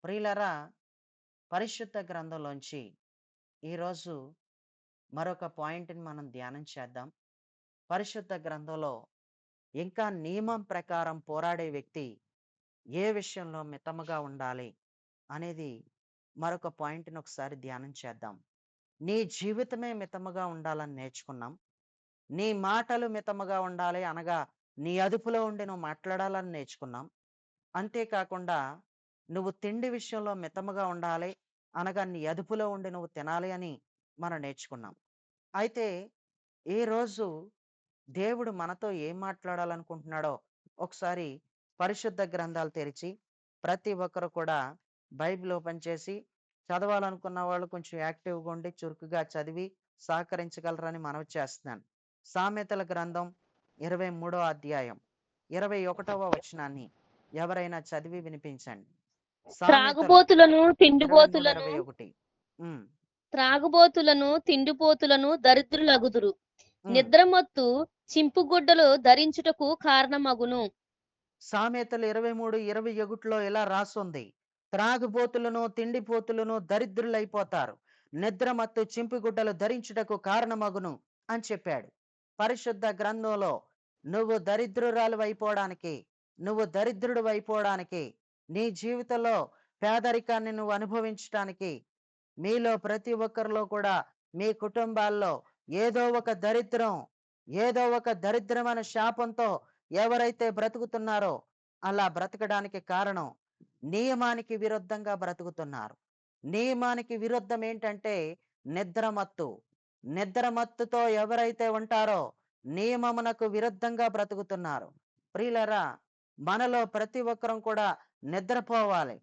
ప్రియులారా, పరిశుద్ధ గ్రంథంలోంచి ఈరోజు మరొక పాయింట్‌ని మనం ధ్యానం చేద్దాం. పరిశుద్ధ గ్రంథంలో ఇంకా నియమం ప్రకారం పోరాడే వ్యక్తి ఏ విషయంలో మితముగా ఉండాలి అనేది మరొక పాయింట్‌ని ఒకసారి ధ్యానం చేద్దాం. నీ జీవితమే మితముగా ఉండాలని నేర్చుకున్నాం. నీ మాటలు మితముగా ఉండాలి అనగా నీ అదుపులో ఉండి నువ్వు మాట్లాడాలని నేర్చుకున్నాం. అంతేకాకుండా నువ్వు తిండి విషయంలో మితముగా ఉండాలి అనగా నీ అదుపులో ఉండి నువ్వు తినాలి అని మనం నేర్చుకున్నాం. అయితే ఈరోజు దేవుడు మనతో ఏం మాట్లాడాలనుకుంటున్నాడో ఒకసారి పరిశుద్ధ గ్రంథాలు తెరిచి ప్రతి ఒక్కరు కూడా బైబిల్ ఓపెన్ చేసి చదవాలనుకున్న వాళ్ళు కొంచెం యాక్టివ్గా ఉండి చురుకుగా చదివి సహకరించగలరని మనవి చేస్తున్నాను. సామెతల గ్రంథం 23వ అధ్యాయం 21వ వచనాన్ని ఎవరైనా చదివి వినిపించండి. సామెతలు త్రాగుబోతులను, ఇరవై మూడు తిండిపోతులను ఇరవై ఒకటి ఉమ్, త్రాగుబోతులను, తిండిపోతులను దరిద్రులగుదురు. ఉమ్. నిద్రమత్తు చింపుగుడ్డలు ధరించుటకు కారణమగును. సామెతలు 23:21లో ఇలా రాసుంది. త్రాగుబోతులను తిండిపోతులను దరిద్రులైపోతారు, నిద్రమత్తు చింపిగుడ్డలు ధరించుటకు కారణమగును అని చెప్పాడు. పరిశుద్ధ గ్రంథంలో నువ్వు దరిద్రురాలు అయిపోవడానికి, నువ్వు దరిద్రుడు అయిపోవడానికి, నీ జీవితంలో పేదరికాన్ని నువ్వు అనుభవించటానికి, మీలో ప్రతి ఒక్కరిలో కూడా మీ కుటుంబాల్లో ఏదో ఒక దరిద్రం, ఏదో ఒక దరిద్రమైన శాపంతో ఎవరైతే బ్రతుకుతున్నారో అలా బ్రతకడానికి కారణం నియమానికి విరుద్ధంగా బ్రతుకుతున్నారు. నియమానికి విరుద్ధం ఏంటంటే నిద్రమత్తు. నిద్రమత్తుతో ఎవరైతే ఉంటారో నియమమునకు విరుద్ధంగా బ్రతుకుతున్నారు. ప్రియులరా, మనలో ప్రతి ఒక్కరం కూడా నిద్రపోవాలి.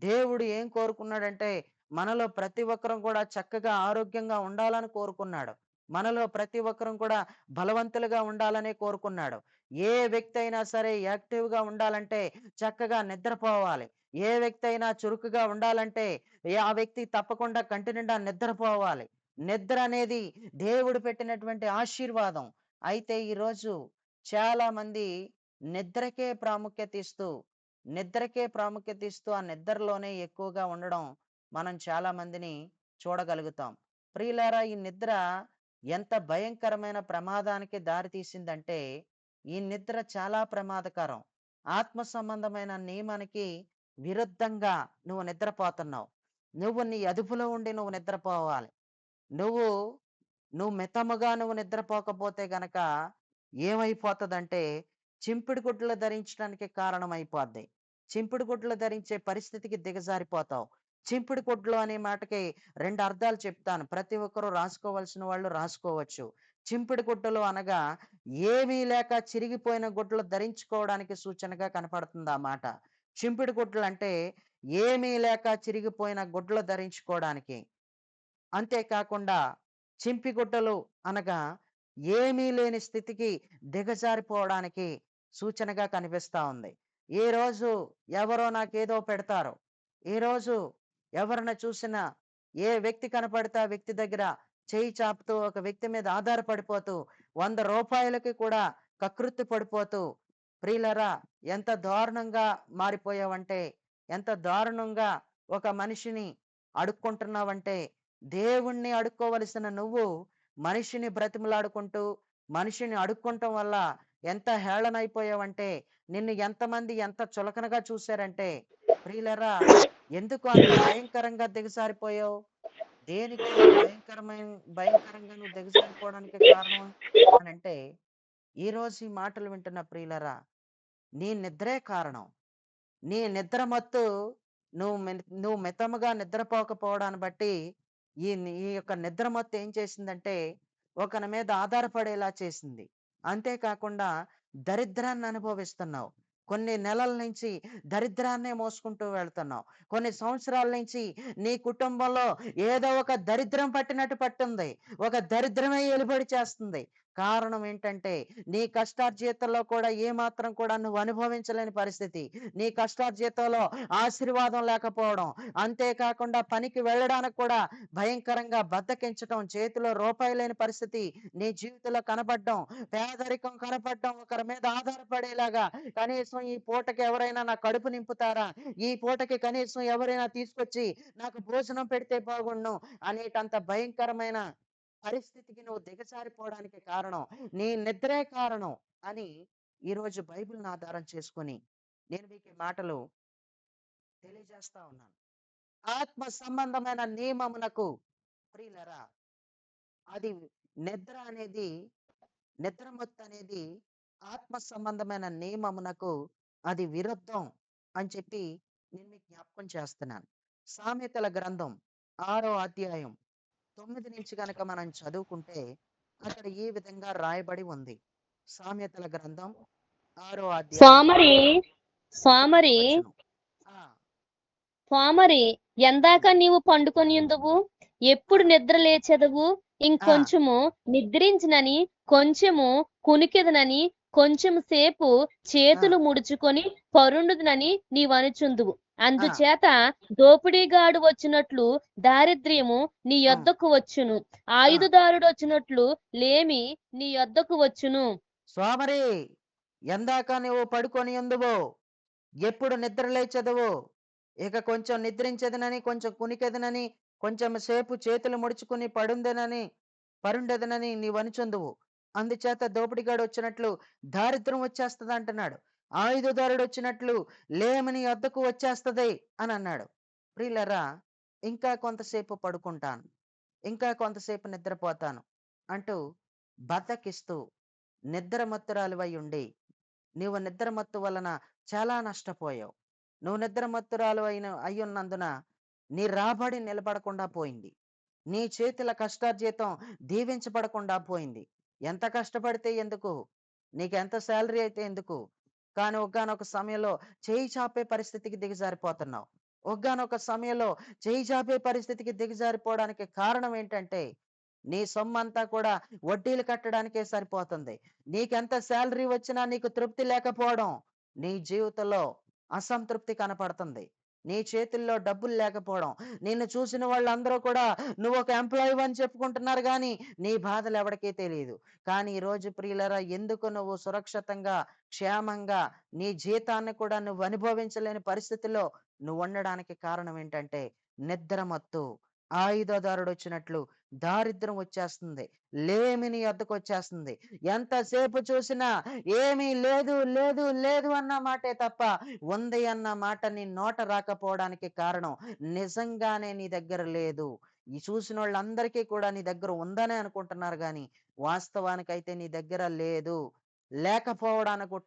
దేవుడు ఏం కోరుకున్నాడంటే మనలో ప్రతి ఒక్కరం కూడా చక్కగా ఆరోగ్యంగా ఉండాలని కోరుకున్నాడు. మనలో ప్రతి ఒక్కరం కూడా బలవంతులుగా ఉండాలనే కోరుకున్నాడు. ఏ వ్యక్తి అయినా సరే యాక్టివ్‌గా ఉండాలంటే చక్కగా నిద్రపోవాలి. ఏ వ్యక్తి అయినా చురుకుగా ఉండాలంటే ఆ వ్యక్తి తప్పకుండా కంటి నిండా నిద్రపోవాలి. నిద్ర అనేది దేవుడు పెట్టినటువంటి ఆశీర్వాదం. అయితే ఈరోజు చాలామంది నిద్రకే ప్రాముఖ్యత ఇస్తూ, ఆ నిద్రలోనే ఎక్కువగా ఉండడం మనం చాలా మందిని చూడగలుగుతాం. ప్రియులారా, ఈ నిద్ర ఎంత భయంకరమైన ప్రమాదానికి దారితీసిందంటే ఈ నిద్ర చాలా ప్రమాదకరం. ఆత్మ సంబంధమైన నియమానికి విరుద్ధంగా నువ్వు నిద్రపోతున్నావు. నువ్వు నీ అదుపులో ఉండి నువ్వు నిద్రపోవాలి. నువ్వు నువ్వు మితముగా నువ్వు నిద్రపోకపోతే గనక ఏమైపోతుందంటే చింపిడి గుడ్డలు ధరించడానికి కారణమైపోద్ది. చింపిడి గుడ్డలు ధరించే పరిస్థితికి దిగజారిపోతావు. చింపిడి గుడ్డలు అనే మాటకి రెండు అర్థాలు చెప్తాను. ప్రతి ఒక్కరూ రాసుకోవాల్సిన వాళ్ళు రాసుకోవచ్చు. చింపిడి గుడ్డలు అనగా ఏమీ లేక చిరిగిపోయిన గుడ్డలు ధరించుకోవడానికి సూచనగా కనపడుతుంది ఆ మాట. చింపిడి గుడ్డలు అంటే ఏమీ లేక చిరిగిపోయిన గుడ్డలు ధరించుకోవడానికి. అంతేకాకుండా చింపిగుడ్డలు అనగా ఏమీ లేని స్థితికి దిగజారిపోవడానికి సూచనగా కనిపిస్తా ఉంది. ఏ రోజు ఎవరో నాకేదో పెడతారు, ఈ రోజు ఎవరిని చూసినా ఏ వ్యక్తి కనపడితే ఆ వ్యక్తి దగ్గర చేయి చాపుతూ ఒక వ్యక్తి మీద ఆధారపడిపోతూ రూ. 100కి కూడా కకృతి పడిపోతూ, ప్రియులరా, ఎంత దారుణంగా మారిపోయావంటే, ఎంత దారుణంగా ఒక మనిషిని అడుక్కుంటున్నావంటే, దేవుణ్ణి అడుక్కోవలసిన నువ్వు మనిషిని బ్రతిమలాడుకుంటూ, మనిషిని అడుక్కుంటం వల్ల ఎంత హేళనైపోయావంటే, నిన్ను ఎంతమంది ఎంత చులకనగా చూశారంటే, ప్రియులరా, ఎందుకు అంత భయంకరంగా దిగజారిపోయావు? దేనికి నువ్వు భయంకరంగా నువ్వు దిగజారిపోవడానికి కారణం అనంటే, ఈరోజు ఈ మాటలు వింటున్న ప్రియులరా, నీ నిద్రే కారణం. నీ నిద్ర మత్తు నువ్వు మితముగా నిద్రపోకపోవడాన్ని బట్టి ఈ యొక్క నిద్ర మత్తు ఏం చేసిందంటే ఒకని మీద ఆధారపడేలా చేసింది. అంతేకాకుండా దరిద్రాన్ని అనుభవిస్తున్నావు. కొన్ని నెలల నుంచి దరిద్రాన్నే మోసుకుంటూ వెళ్తున్నావు. కొన్ని సంవత్సరాల నుంచి నీ కుటుంబంలో ఏదో ఒక దరిద్రం పట్టినట్టు పట్టుంది. ఒక దరిద్రమే ఏలుబడి చేస్తుంది. కారణం ఏంటంటే, నీ కష్టార్జితంలో కూడా ఏమాత్రం కూడా నువ్వు అనుభవించలేని పరిస్థితి. నీ కష్టార్జితంలో ఆశీర్వాదం లేకపోవడం. అంతేకాకుండా పనికి వెళ్ళడానికి కూడా భయంకరంగా బద్ధకించటం, చేతిలో రూపాయి లేని పరిస్థితి నీ జీవితంలో కనపడడం, పేదరికం కనపడడం, ఒకరి మీద ఆధారపడేలాగా కనీసం ఈ పూటకి ఎవరైనా నా కడుపు నింపుతారా? ఈ పూటకి కనీసం ఎవరైనా తీసుకొచ్చి నాకు భోజనం పెడితే బాగుండును అనేటంత భయంకరమైన పరిస్థితికి నువ్వు దిగజారిపోవడానికి కారణం నీ నిద్రే కారణం అని ఈరోజు బైబిల్‌ని ఆధారం చేసుకొని నేను మీకు ఈ మాటలు తెలియజేస్తా ఉన్నాను. ఆత్మ సంబంధమైన నియమమునకు ప్రియులరా, అది నిద్ర అనేది నిద్రమత్తనేది ఆత్మ సంబంధమైన నియమమునకు అది విరుద్ధం అని చెప్పి నేను మీకు జ్ఞాపకం చేస్తున్నాను. సామెతల గ్రంథం 6 అధ్యాయం 9 నుంచి గనక మనం చదువుకుంటే అక్కడ ఈ విధంగా రాయబడి ఉంది. సామెతల గ్రంథం 6 అధ్యాయం సోమరి 9 సోమరి వచనం. ఆ! సోమరి ఎందాక హ్మ్. నీవు పండుకొనియుందువు? ఎప్పుడు ఆ! నిద్ర లేచెదవు? ఆ! ఇంకొంచెము నిద్రించునని, కొంచెము కునికెదనని, కొంచెము సేపు ఆ! చేతులు ముడుచుకొని పరుండుదునని నీవనుచుందువు. ఆ! అందుచేత దోపిడీగాడు వచ్చినట్లు దారిద్ర్యము నీ ఆ! యొద్దకు వచ్చును. ఆ! ఆయుధదారుడొచ్చినట్లు లేమి నీ యొద్దకు వచ్చును. సోమరి ఎందాక నువ్వు పడుకొని ఉందువో ఎప్పుడు నిద్ర లేచెదవో ఇక కొంచెం నిద్రించెదనని కొంచెం కునికెదనని కొంచెం సేపు చేతులు ముడుచుకుని పరుండెదనని నీవనుచుందువు. అందుచేత దోపిడిగాడు వచ్చినట్లు దారిద్ర్యం వచ్చేస్తది అంటున్నాడు. ఆయుధదారుడు వచ్చినట్లు లేమి నీ వద్దకు వచ్చేస్తది అని అన్నాడు. ప్రియులరా, ఇంకా కొంతసేపు పడుకుంటాను, ఇంకా కొంతసేపు నిద్రపోతాను అంటూ బద్ధకిస్తూ నిద్రమత్తురాలివై ఉండి నీవు నిద్రమత్తు వలన చాలా నష్టపోయావు. నువ్వు నిద్రమత్తురాలు అయ్యున్నందున నీ రాబడి నిలబడకుండా పోయింది. నీ చేతుల కష్టార్జితం దీవించబడకుండా పోయింది. ఎంత కష్టపడితే ఎందుకు? నీకెంత సాలరీ అయితే ఎందుకు? కానీ ఒకానొక సమయంలో చేయి చాపే పరిస్థితికి దిగజారిపోతున్నావు. ఒకానొక సమయంలో చేయి చాపే పరిస్థితికి దిగజారిపోవడానికి కారణం ఏంటంటే, నీ సొమ్మంతా కూడా వడ్డీలు కట్టడానికే సరిపోతుంది. నీకెంత సాలరీ వచ్చినా నీకు తృప్తి లేకపోవడం. నీ జీవితంలో అసంతృప్తి కనపడుతుంది. నీ చేతుల్లో డబ్బులు లేకపోవడం. నిన్ను చూసిన వాళ్ళందరూ కూడా నువ్వొక ఎంప్లాయీవని చెప్పుకుంటున్నారు గానీ, నీ బాధలెవడికీ తెలీదు. కానీ ఈరోజు ప్రియులారా, ఎందుకు నువ్వు సురక్షితంగా, క్షేమంగా నీ జీతాన్ని కూడా నువ్వు అనుభవించలేని పరిస్థితిలో నువ్వుండడానికి కారణం ఏంటంటే, నిద్రమత్తు. ఆయుధదారుడొచ్చినట్లు దారిద్ర్యం వచ్చేస్తుంది. లేమి నీ యొద్దకొచ్చేస్తుంది. ఎంతసేపు చూసినా ఏమీ లేదు, లేదు, లేదు అన్న మాటే తప్ప, ఉంది అన్న మాట నీ నోట రాకపోవడానికి కారణం నిజంగానే నీ దగ్గర లేదు. ఈ చూసినోళ్ళందరికీ కూడా నీ దగ్గర ఉందనే అనుకుంటున్నారు గానీ, వాస్తవానికైతే నీ దగ్గర లేదు. లేకపోవడానకు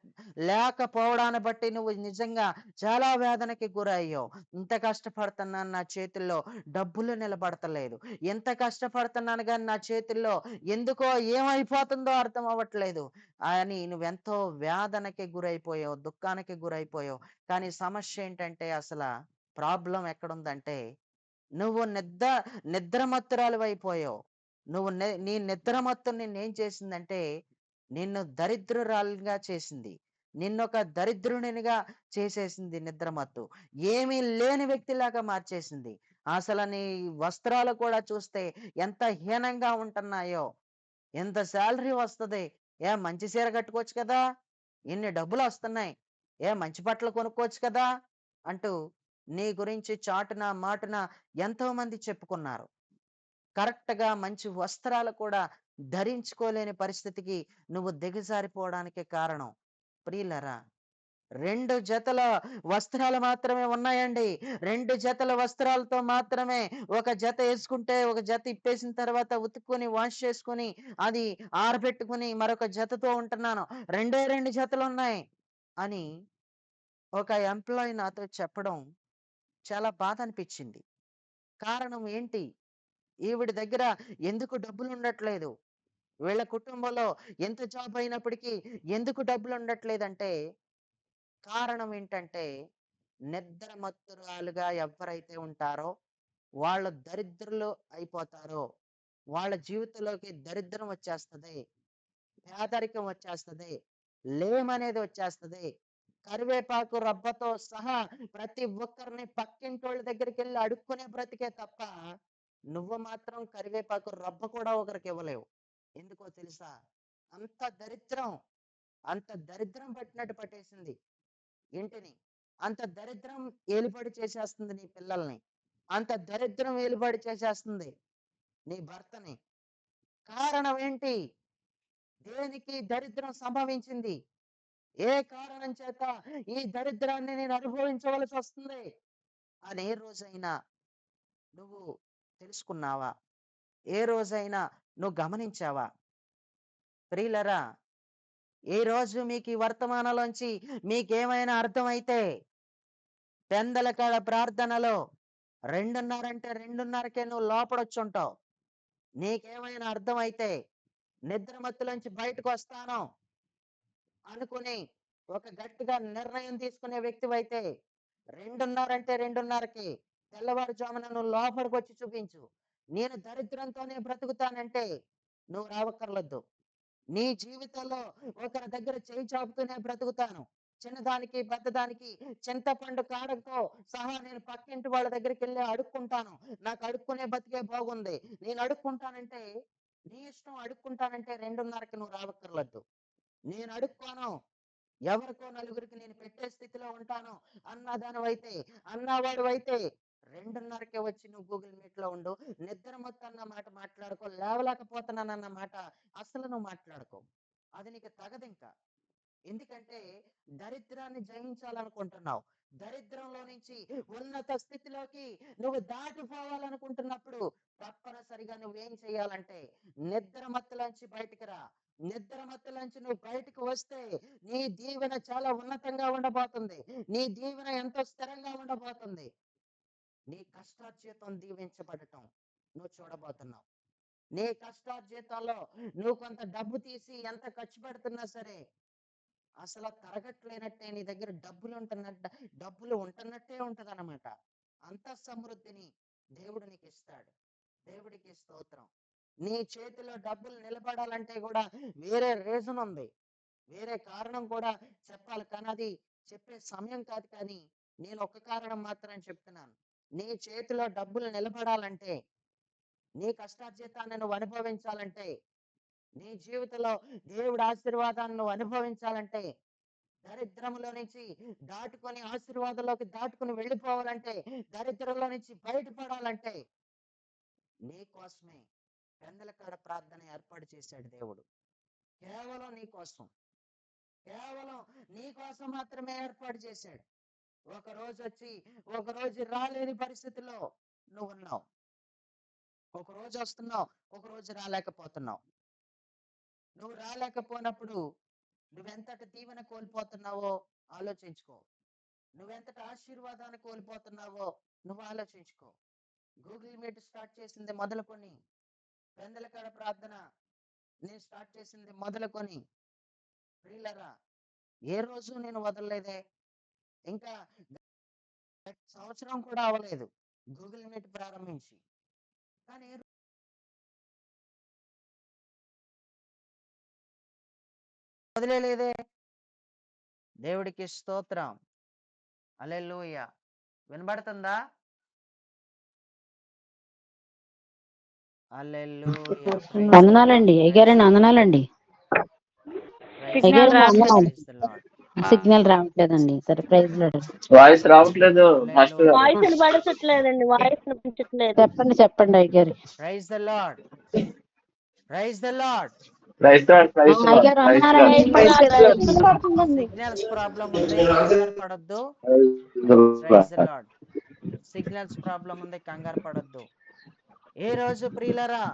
లేకపోవడాన్ని బట్టి నువ్వు నిజంగా చాలా వేదనకి గురయ్యావు. ఇంత కష్టపడుతున్నాను, నా చేతుల్లో డబ్బులు నిలబడతలేదు. ఎంత కష్టపడుతున్నాను గాని నా చేతుల్లో ఎందుకో ఏమైపోతుందో అర్థం అవ్వట్లేదు అని నువ్వెంతో వేదనకి గురైపోయావు, దుఃఖానికి గురైపోయావు. కానీ సమస్య ఏంటంటే ప్రాబ్లమ్ ఎక్కడుందంటే నువ్వు నిద్రమత్తురాలివైపోయావు. నీ నిద్రమత్తు నిన్నేం చేసిందంటే, నిన్ను దరిద్రురాలిగా చేసింది. నిన్నొక దరిద్రునినిగా చేసేసింది నిద్రమత్తు. ఏమీ లేని వ్యక్తిలాగా మార్చేసింది. నీ వస్త్రాలు కూడా చూస్తే ఎంత హీనంగా ఉంటున్నాయో. ఇంత సాలరీ వస్తది. మంచి చీర కట్టుకోవచ్చు కదా! ఇన్ని డబ్బులొస్తున్నాయి. మంచి బట్టలు కొనుక్కోవచ్చు కదా! అంటూ నీ గురించి చాటున, మాటున ఎంతోమంది చెప్పుకున్నారు. కరెక్ట్‌గా మంచి వస్త్రాలు కూడా ధరించుకోలేని పరిస్థితికి నువ్వు దిగజారిపోవడానికి కారణం. ప్రియులారా, 2 జతల వస్త్రాలు మాత్రమే ఉన్నాయండి. 2 జతల వస్త్రాలతో మాత్రమే ఒక జత యేసుకుంటే, ఒక జత ఇప్పేసిన తర్వాత ఉతుక్కొని, వాష్ చేసుకొని, అది ఆరబెట్టుకొని మరొక జతతో ఉంటున్నాను. 2 జతలున్నాయి అని ఒక ఎంప్లాయీ నాతో చెప్పడం చాలా బాధనిపిచ్చింది. కారణం ఏంటి? ఈవిడ దగ్గర ఎందుకు డబ్బులుండట్లేదు? వీళ్ళ కుటుంబంలో ఎంత జాబ్ అయినప్పటికీ ఎందుకు డబ్బులుండట్లేదంటే, కారణం ఏంటంటే, నిద్రమత్తురాలుగా ఎవ్వరైతే ఉంటారో, వాళ్ళు దరిద్రులు అయిపోతారో, వాళ్ళ జీవితంలోకి దరిద్రం వచ్చేస్తది. పేదరికం వచ్చేస్తది. లేమనేది వచ్చేస్తది. కరివేపాకు రబ్బతో సహా ప్రతి ఒక్కరిని పక్కింటోళ్ళ దగ్గరికెళ్ళి అడుక్కునే బ్రతికే తప్ప, నువ్వు మాత్రం కరివేపాకు రబ్బ కూడా ఒకరికివ్వలేవు. ఎందుకో తెలుసా? అంత దరిద్రం, అంత దరిద్రం పట్టినట్టు పట్టేసింది ఇంటిని. అంత దరిద్రం ఏలుబడి చేసేస్తుంది నీ పిల్లల్ని. అంత దరిద్రం ఏలుబడి చేసేస్తుంది నీ భర్తని. కారణం ఏంటి? దేనికి దరిద్రం సంభవించింది? ఏ కారణం చేత ఈ దరిద్రాన్ని నేను అనుభవించవలసి వస్తుంది అని ఏ రోజైనా నువ్వు తెలుసుకున్నావా? ఏ రోజైనా నువ్వు గమనించావా? ప్రియులరా, ఈ రోజు మీకు ఈ వర్తమానంలోంచి మీకేమైనా అర్థమైతే పెందలకాడ ప్రార్థనలో 2:30 అంటే 2:30కే నువ్వు లోపడొచ్చుంటావు. నీకేమైనా అర్థమైతే నిద్రమత్తులోంచి బయటకు వస్తాను అనుకుని ఒక గట్టిగా నిర్ణయం తీసుకునే వ్యక్తివైతే 2:30 అంటే 2:30కి తెల్లవారుజామున నువ్వు లోపలికి వచ్చి చూపించు. నేను దరిద్రంతోనే బ్రతుకుతానంటే నువ్వు రావక్కర్లేదు. నీ జీవితంలో ఒకరి దగ్గర చేయి చాపుతూనే బ్రతుకుతాను. చిన్నదానికి పెద్దదానికి చింతపండు కాడతో సహా నేను పక్కింటి వాళ్ళ దగ్గరికి వెళ్ళి అడుక్కుంటాను. నాకు అడుక్కునే బతికే బాగుంది. నేను అడుక్కుంటానంటే నీ ఇష్టం. అడుక్కుంటానంటే 2:30కి నువ్వు రావక్కర్లేదు. నేను అడుక్కోను. ఎవరికో నలుగురికి నేను పెట్టే స్థితిలో ఉంటాను అన్నదానివైతే, అన్నవాడివైతే 2:30కే వచ్చి నువ్వు గూగుల్ మీట్ లో ఉండు. నిద్ర మొత్తం అన్న మాట మాట్లాడుకో. లేవలేకపోతున్నానన్న మాట అసలు నువ్వు మాట్లాడుకో. అది నీకు తగదింకా. ఎందుకంటే దరిద్రాన్ని జయించాలనుకుంటున్నావు. దరిద్రంలో నుంచి ఉన్నత స్థితిలోకి నువ్వు దాటిపోవాలనుకుంటున్నప్పుడు తప్పనిసరిగా నువ్వేం చేయాలంటే నిద్ర మత్తులోంచి బయటికి రా. నిద్ర మత్తులోంచి నువ్వు బయటకు వస్తే నీ దీవెన చాలా ఉన్నతంగా ఉండబోతుంది. నీ దీవెన ఎంతో స్థిరంగా ఉండబోతుంది. నీ కష్టార్జితం దీవించబడటం నువ్వు చూడబోతున్నావు. నీ కష్టార్జితంలో నువ్వు కొంత డబ్బు తీసి ఎంత ఖర్చు పెడుతున్నా సరే అసలు తరగట్లేనట్టే నీ దగ్గర డబ్బులు ఉంటున్నట్టే ఉంటదన్నమాట. అంత సమృద్ధిని దేవుడు నీకు ఇస్తాడు. దేవుడికి స్తోత్రం. నీ చేతిలో డబ్బులు నిలబడాలంటే కూడా వేరే రీజన్ ఉంది. వేరే కారణం కూడా చెప్పాలి. కానీ అది చెప్పే సమయం కాదు. కానీ నేను ఒక కారణం మాత్రం చెప్తున్నాను. నీ చేతిలో డబ్బులు నిలబడాలంటే, నీ కష్టార్జితాన్ని నువ్వు అనుభవించాలంటే, నీ జీవితంలో దేవుడి ఆశీర్వాదాన్ని నువ్వు అనుభవించాలంటే, దరిద్రంలో నుంచి దాటుకొని ఆశీర్వాదంలోకి దాటుకొని వెళ్ళిపోవాలంటే, దరిద్రంలో నుంచి బయటపడాలంటే నీ కోసమే పెందలకాడ ప్రార్థన ఏర్పాటు చేశాడు దేవుడు. కేవలం నీ కోసం, కేవలం నీ కోసం మాత్రమే ఏర్పాటు చేశాడు. ఒక రోజు వచ్చి ఒక రోజు రాలేని పరిస్థితిలో నువ్వు ఉన్నావు. ఒక రోజు వస్తున్నావు, ఒక రోజు రాలేకపోతున్నావు. నువ్వు రాలేకపోయినప్పుడు నువ్వెంతటి దీవెన కోల్పోతున్నావో ఆలోచించుకో. నువ్వెంతటి ఆశీర్వాదాన్ని కోల్పోతున్నావో నువ్వు ఆలోచించుకో. గూగుల్ మీట్ స్టార్ట్ చేసింది మొదలుకొని, పెందలకాడ ప్రార్థన నేను స్టార్ట్ చేసింది మొదలుకొని, ప్రియులరా, ఏ రోజు నేను వదలలేదే. ఇంకా సంవత్సరం కూడా అవ్వలేదు గూగుల్ మీట్ ప్రారంభించి. కానీ ఏ వదిలేలేదే. దేవుడికి స్తోత్రం. హల్లెలూయా. వినబడుతుందా? హల్లెలూయా. Praise the lord. వందనాలండి ప్రైజ్ అయ్యగారండి. The lord. వందనాలండి ప్రైజ్ ద సిగ్నల్ అయ్యగారండి. లార్డ్. రావట్లేదు. వందనాలు. Praise the lord. సిగ్నల్ రావట్లేదండి. సరే ప్రైజ్ లార్డ్. వాయిస్ రావట్లేదు మాస్టర్ హల్లెలూయా. గారు. వాయిస్ వినబడట్లేదండి. వాయిస్ వినిపించట్లేదు. చెప్పండి చెప్పండి అయ్యగారు. Praise the lord. Praise the lord. Praise lord, praise lord, అయ్యగారు ప్రైస్ వందనాలండి. Lord. Praise praise lord. Lord. వినపడుతుందండి. సిగ్నల్స్ ప్రాబ్లం ఉంది, కంగారు పడొద్దు. Praise the lord. Signals problem ఉంది, కంగారు పడొద్దు. ఏ రోజు ప్రియులరా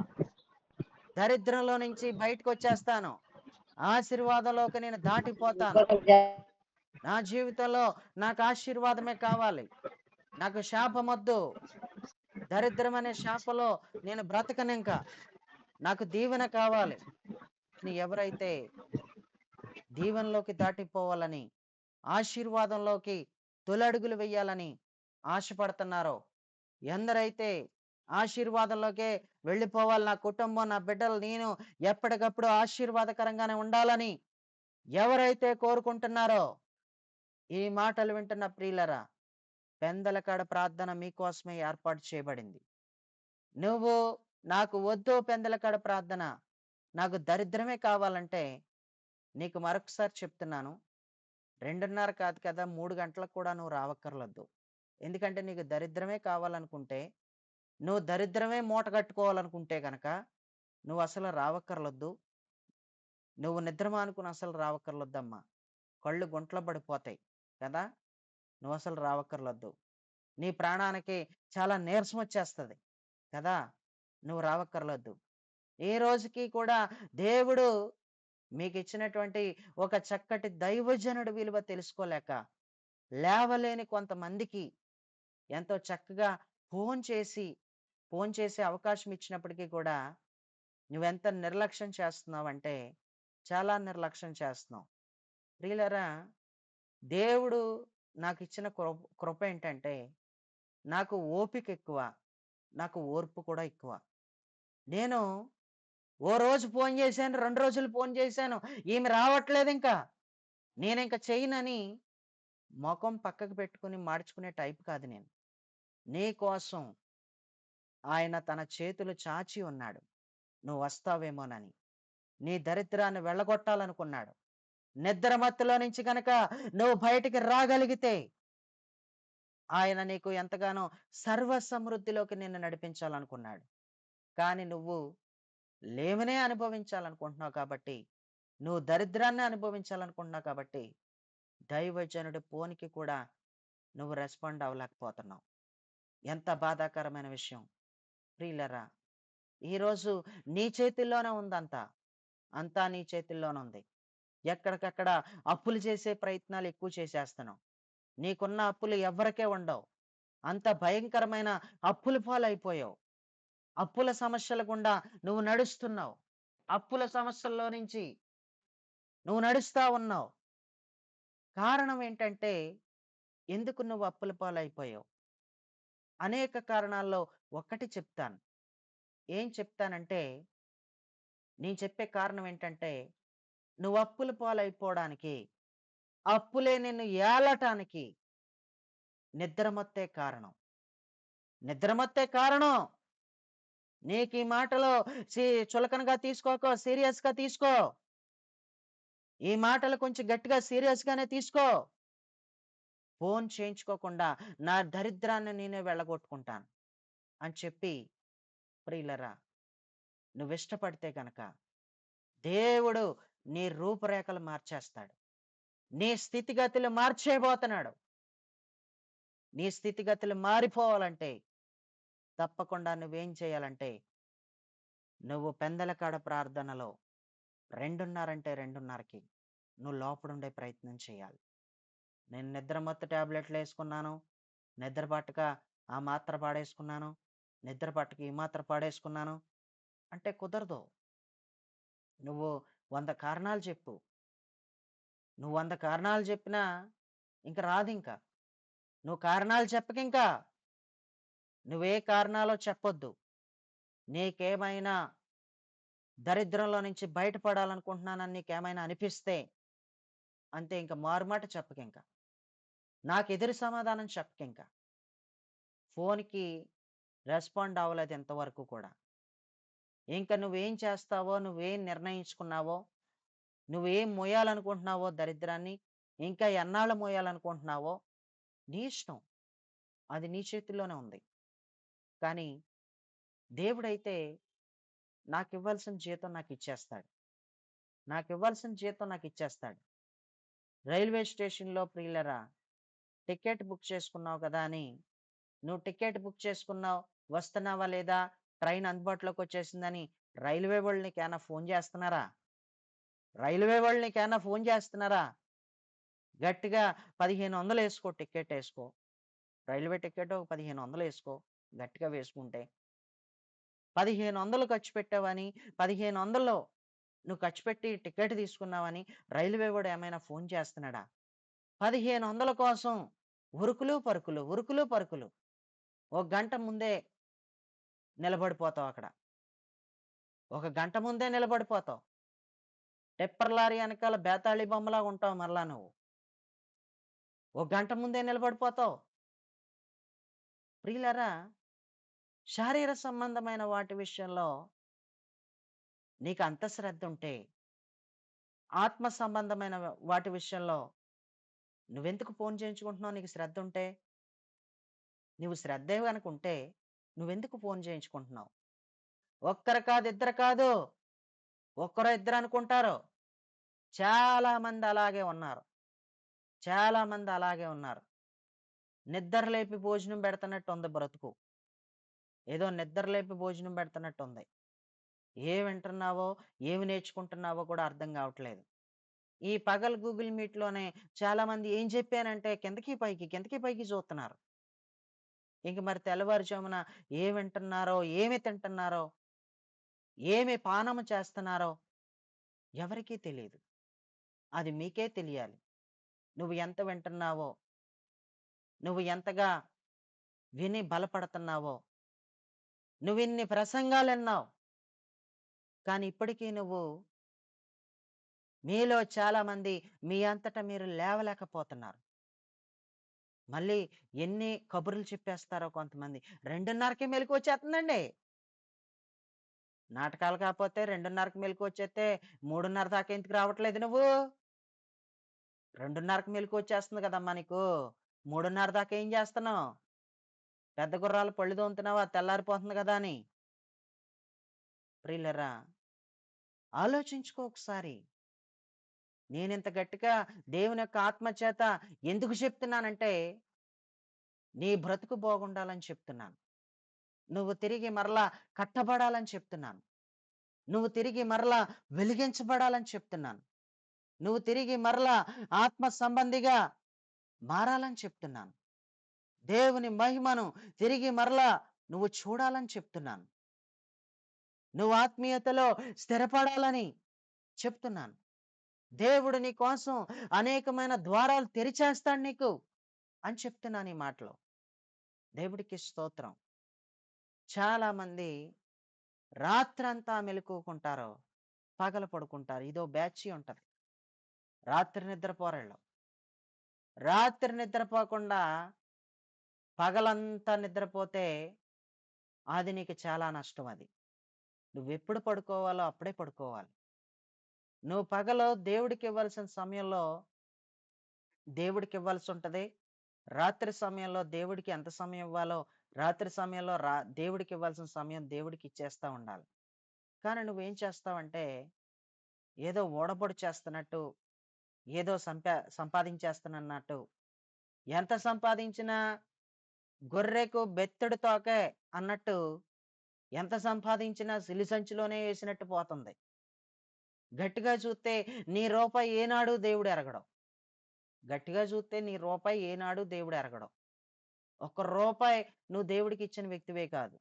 దరిద్రంలో నుంచి బయటకు వచ్చేస్తాను, ఆశీర్వాదంలోకి నేను దాటిపోతాను. నా జీవితంలో నాకు ఆశీర్వాదమే కావాలి. నాకు శాపమొద్దు. దరిద్రం అనే శాపలో నేను బ్రతకనింకా. నాకు దీవెన కావాలి అని ఎవరైతే దీవెనలోకి దాటిపోవాలని, ఆశీర్వాదంలోకి తొలడుగులు వెయ్యాలని ఆశపడుతున్నారో, ఎందరైతే ఆశీర్వాదంలోకే వెళ్ళిపోవాలి. నా కుటుంబం, నా బిడ్డలు, నేను ఎప్పటికప్పుడు ఆశీర్వాదకరంగానే ఉండాలని ఎవరైతే కోరుకుంటున్నారో, ఈ మాటలు వింటున్న ప్రియులరా, పెందలకాడ ప్రార్థన మీకోసమే ఏర్పాటు చేయబడింది. నువ్వు నాకు వద్దు పెందలకాడ ప్రార్థన, నాకు దరిద్రమే కావాలంటే, నీకు మరొకసారి చెప్తున్నాను, 2:30 కాదు కదా, 3 గంటలకు కూడా నువ్వు రావక్కర్లొద్దు. ఎందుకంటే నీకు దరిద్రమే కావాలనుకుంటే, నువ్వు దరిద్రమే మూట కట్టుకోవాలనుకుంటే గనక నువ్వు అసలు రావక్కర్లొద్దు. నువ్వు నిద్ర మానుకుని అసలు రావక్కర్లొద్దమ్మా. కళ్ళు గుంటలో పడిపోతాయి కదా! నువ్వసలు రావక్కర్లొద్దు. నీ ప్రాణానికి చాలా నీరసం వచ్చేస్తది కదా! నువ్వు రావక్కర్లొద్దు. ఏ రోజుకి కూడా దేవుడు మీకిచ్చినటువంటి ఒక చక్కటి దైవజనుడి విలువ తెలుసుకోలేక, లేవలేని కొంతమందికి ఎంతో చక్కగా ఫోన్ చేసి, ఫోన్ చేసే అవకాశం ఇచ్చినప్పటికీ కూడా నువ్వెంత నిర్లక్ష్యం చేస్తున్నావంటే, చాలా నిర్లక్ష్యం చేస్తున్నావు. ప్రియులారా, దేవుడు నాకిచ్చిన కృప ఏంటంటే, నాకు ఓపిక ఎక్కువ. నాకు ఓర్పు కూడా ఎక్కువ. నేను ఓ రోజు ఫోన్ చేశాను, 2 రోజులు ఫోన్ చేశాను, ఈమె రావట్లేదింకా, నేనింక చెయ్యనని మొఖం పక్కకు పెట్టుకొని మాడ్చుకునే టైప్ కాదు నేను. నీ కోసం ఆయన తన చేతులు చాచి ఉన్నాడు. నువ్వు వస్తావేమోనని. నీ దరిద్రాన్ని వెళ్ళగొట్టాలనుకున్నాడు. నిద్ర మత్తులో నుంచి గనక నువ్వు బయటికి రాగలిగితే, ఆయన నీకు ఎంతగానో సర్వ సమృద్ధిలోకి నిన్ను నడిపించాలనుకున్నాడు. కానీ నువ్వు లేమినే అనుభవించాలనుకుంటున్నావు కాబట్టి, నువ్వు దరిద్రాన్ని అనుభవించాలనుకుంటున్నావు కాబట్టి, దైవజనుడి ఫోన్‌కి కూడా నువ్వు రెస్పాండ్ అవ్వలేకపోతున్నావు. ఎంత బాధాకరమైన విషయం. ప్రియులారా, ఈరోజు నీ చేతుల్లోనే ఉందంతా. అంతా నీ చేతుల్లోనే ఉంది. ఎక్కడికక్కడ అప్పులు చేసే ప్రయత్నాలు ఎక్కువ చేసేస్తున్నావు. నీకున్న అప్పులు ఎవ్వరికే ఉండవు. అంత భయంకరమైన అప్పుల పాలైపోయావు. అప్పుల సమస్యల గుండా నువ్వు నడుస్తున్నావు. అప్పుల సమస్యల్లో నుంచి నువ్వు నడుస్తా ఉన్నావు. కారణం ఏంటంటే, ఎందుకు నువ్వు అప్పుల పాలైపోయావు? అనేక కారణాల్లో ఒకటి చెప్తాను. ఏం చెప్తానంటే, నేను చెప్పే కారణం ఏంటంటే, నువ్వు అప్పుల పాలైపోవడానికి, అప్పులే నిన్ను ఏలటానికి నిద్రమత్తే కారణం. నిద్రమత్తే కారణం. నీకీ మాటలు చులకనగా తీసుకోకు, సీరియస్‌గా తీసుకో. ఈ మాటలు కొంచెం గట్టిగా సీరియస్‌గానే తీసుకో. ఫోన్ చేయించుకోకుండా నా దరిద్రాన్ని నేనే వెళ్ళగొట్టుకుంటాను అని చెప్పి, ప్రియులరా, నువ్విష్టపడితే గనక దేవుడు నీ రూపురేఖలు మార్చేస్తాడు. నీ స్థితిగతులు మార్చేయబోతున్నాడు. నీ స్థితిగతులు మారిపోవాలంటే తప్పకుండా నువ్వేం చేయాలంటే, నువ్వు పెందలకాడ ప్రార్థనలో 2:30 అంటే 2:30కి నువ్వు లోపడుండే ప్రయత్నం చేయాలి. నేను నిద్రమత్తు టాబ్లెట్లు వేసుకున్నాను, నిద్ర పట్టక ఆ మాత్ర పాడేసుకున్నాను, నిద్ర పట్టక ఈ మాత్ర పాడేసుకున్నాను అంటే కుదరదు. నువ్వు 100 కారణాలు చెప్పు. నువ్వు 100 కారణాలు చెప్పినా ఇంక రాదింక. నువ్వు కారణాలు చెప్పకింకా. నువ్వే కారణాలో చెప్పొద్దు. నీకేమైనా దరిద్రంలో నుంచి బయటపడాలనుకుంటున్నానని నీకేమైనా అనిపిస్తే అంతే, ఇంక మారుమాట చెప్పకింక. నాకెదురు సమాధానం చెప్పకింక. ఫోన్‌కి రెస్పాండ్ అవ్వలేదు ఇంతవరకు కూడా. ఇంక నువ్వేం చేస్తావో, నువ్వేం నిర్ణయించుకున్నావో, నువ్వేం మోయాలనుకుంటున్నావో దరిద్రాన్ని, ఇంకా ఎన్నాళ్ళు మోయాలనుకుంటున్నావో నీ ఇష్టం. అది నీ చేతుల్లోనే ఉంది. కానీ దేవుడైతే నాకివ్వాల్సిన జీతం నాకిచ్చేస్తాడు. నాకివ్వాల్సిన జీతం నాకిచ్చేస్తాడు. రైల్వే స్టేషన్‌లో ప్రియులరా, టికెట్ బుక్ చేసుకున్నావు కదా అని, నువ్వు టికెట్ బుక్ చేసుకున్నావు, వస్తున్నావా లేదా, ట్రైన్ అందుబాటులోకి వచ్చేసిందని రైల్వే వాళ్ళు నీకేమన్నా ఫోన్ చేస్తున్నారా? రైల్వే వాళ్ళు నీకేమన్నా ఫోన్ చేస్తున్నారా? గట్టిగా 1500 ఏసుకో, టికెట్ ఏసుకో. రైల్వే టికెట్ ఒక 1500 ఏసుకో గట్టిగా వేసుకుంటే. 1500 ఖర్చు పెట్టావని, 1500లో నువ్వు ఖర్చు పెట్టి టికెట్ తీసుకున్నావని రైల్వే వాడు ఏమైనా ఫోన్ చేస్తున్నాడా? 1500 కోసం ఉరుకులు పరుకులు, ఉరుకులు పరుకులు. ఒక గంట ముందే నిలబడిపోతావు అక్కడ. ఒక గంట ముందే నిలబడిపోతావు. టిప్పర్ లారీ వెనకాల బేతాళి బొమ్మలా ఉంటావు మరలా నువ్వు. ఒక గంట ముందే నిలబడిపోతావు. ప్రియులారా, శారీర సంబంధమైన వాటి విషయంలో నీకు అంత శ్రద్ధ ఉంటే, ఆత్మ సంబంధమైన వాటి విషయంలో నువ్వెందుకు ఫోన్ చేయించుకుంటున్నావు? నీకు శ్రద్ధ ఉంటే, నువ్వు శ్రద్ధే గనుక ఉంటే నువ్వెందుకు ఫోన్ చేయించుకుంటున్నావు? ఒక్కరు కాదు, ఇద్దరు కాదు, ఒక్కరో ఇద్దరు అనుకుంటారు. చాలా మంది అలాగే ఉన్నారు. చాలా మంది అలాగే ఉన్నారు. నిద్ర లేపి భోజనం పెడుతున్నట్టు ఉంది బ్రతుకు. ఏదో నిద్ర లేపి భోజనం పెడుతున్నట్టు ఉంది. ఏం వింటున్నావో, ఏమి నేర్చుకుంటున్నావో కూడా అర్థం కావట్లేదు. ఈ పగలు గూగుల్ మీట్‌లోనే చాలామంది ఏం చెప్పానంటే కిందకి పైకి, కిందకి పైకి చూస్తున్నారు. ఇంక మరి తెల్లవారుజామున ఏం వింటున్నారో, ఏమి తింటున్నారో, ఏమి పానము చేస్తున్నారో ఎవరికీ తెలీదు. అది మీకే తెలియాలి. నువ్వు ఎంత వింటున్నావో, నువ్వు ఎంతగా విని బలపడుతున్నావో, నువ్విన్ని ప్రసంగాలు విన్నావు. కానీ ఇప్పటికీ నువ్వు మీలో చాలామంది మీ అంతట మీరు లేవలేకపోతున్నారు. మళ్ళీ ఎన్ని కబుర్లు చెప్పేస్తారో కొంతమంది. 2:30కే మెలుకువొచ్చేస్తుందండి. నాటకాలు కాపోతే 2:30కి మెలుకువొచ్చేస్తే 3:30 దాకా ఎందుకు రావట్లేదు నువ్వు? 2:30కి మెలుకువొచ్చేస్తుంది కదమ్మా నీకు. 3:30 దాకా ఏం చేస్తున్నావు? పెద్ద గుర్రాలు పళ్ళు తోముతున్నావా తెల్లారిపోతుంది కదా అని. ప్రియులరా, ఆలోచించుకో ఒకసారి. నేనింత గట్టిగా దేవుని యొక్క ఆత్మ చేత ఎందుకు చెప్తున్నానంటే, నీ బ్రతుకు బాగుండాలని చెప్తున్నాను. నువ్వు తిరిగి మరలా కట్టబడాలని చెప్తున్నాను. నువ్వు తిరిగి మరలా వెలిగించబడాలని చెప్తున్నాను. నువ్వు తిరిగి మరలా ఆత్మ సంబంధిగా మారాలని చెప్తున్నాను. దేవుని మహిమను తిరిగి మరలా నువ్వు చూడాలని చెప్తున్నాను. నువ్వు ఆత్మీయతలో స్థిరపడాలని చెప్తున్నాను. దేవుడు నీ కోసం అనేకమైన ద్వారాలు తెరిచేస్తాడు నీకు అని చెప్తున్నాను ఈ మాటలో. దేవుడికి స్తోత్రం. చాలా మంది రాత్రంతా మెలుకుకుంటారు, పగలు పడుకుంటారు. ఇదో బ్యాచి ఉంటది. రాత్రి నిద్రపోరేళ్ళు. రాత్రి నిద్రపోకుండా పగలంతా నిద్రపోతే అది నీకు చాలా నష్టం. అది నువ్వెప్పుడు పడుకోవాలో అప్పుడే పడుకోవాలి. నువ్వు పగలు దేవుడికి ఇవ్వాల్సిన సమయంలో దేవుడికి ఇవ్వాల్సి ఉంటది. రాత్రి సమయంలో దేవుడికి ఎంత సమయం ఇవ్వాలో రాత్రి సమయంలో దేవుడికి ఇవ్వాల్సిన సమయం దేవుడికి ఇచ్చేస్తా ఉండాలి. కానీ నువ్వేం చేస్తావంటే ఏదో ఓడబొడి చేస్తున్నట్టు, ఏదో సంపాదించేస్తున్నట్టు, ఎంత సంపాదించినా గొర్రెకు బెత్తడి తోకే అన్నట్టు ఎంత సంపాదించినా సిలి సంచిలోనే వేసినట్టు పోతుంది. గట్టిగా చూస్తే నీ రూపాయి ఏనాడు దేవుడు ఎరగడం. గట్టిగా చూస్తే నీ రూపాయి ఏనాడు దేవుడు ఎరగడం. ఒక్క రూపాయి నువ్వు దేవుడికి ఇచ్చిన వ్యక్తివే కాదు.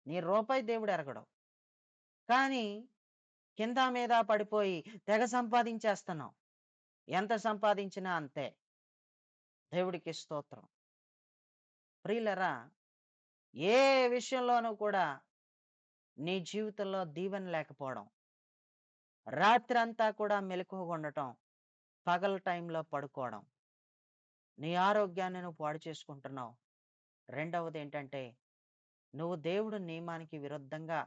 నీ రూపాయి దేవుడు ఎరగడం. కానీ కింద మీద పడిపోయి తెగ సంపాదించేస్తున్నావు. ఎంత సంపాదించినా అంతే. దేవుడికి స్తోత్రం. ప్రియులరా, ఏ విషయంలోనూ కూడా నీ జీవితంలో దీవెన లేకపోవడం, రాత్రంతా కూడా మెలకువగా ఉండటం, పగల టైంలో పడుకోవడం, నీ ఆరోగ్యాన్ని నువ్వు పాడు చేసుకుంటున్నావు. రెండవది ఏంటంటే నువ్వు దేవుడు నియమానికి విరుద్ధంగా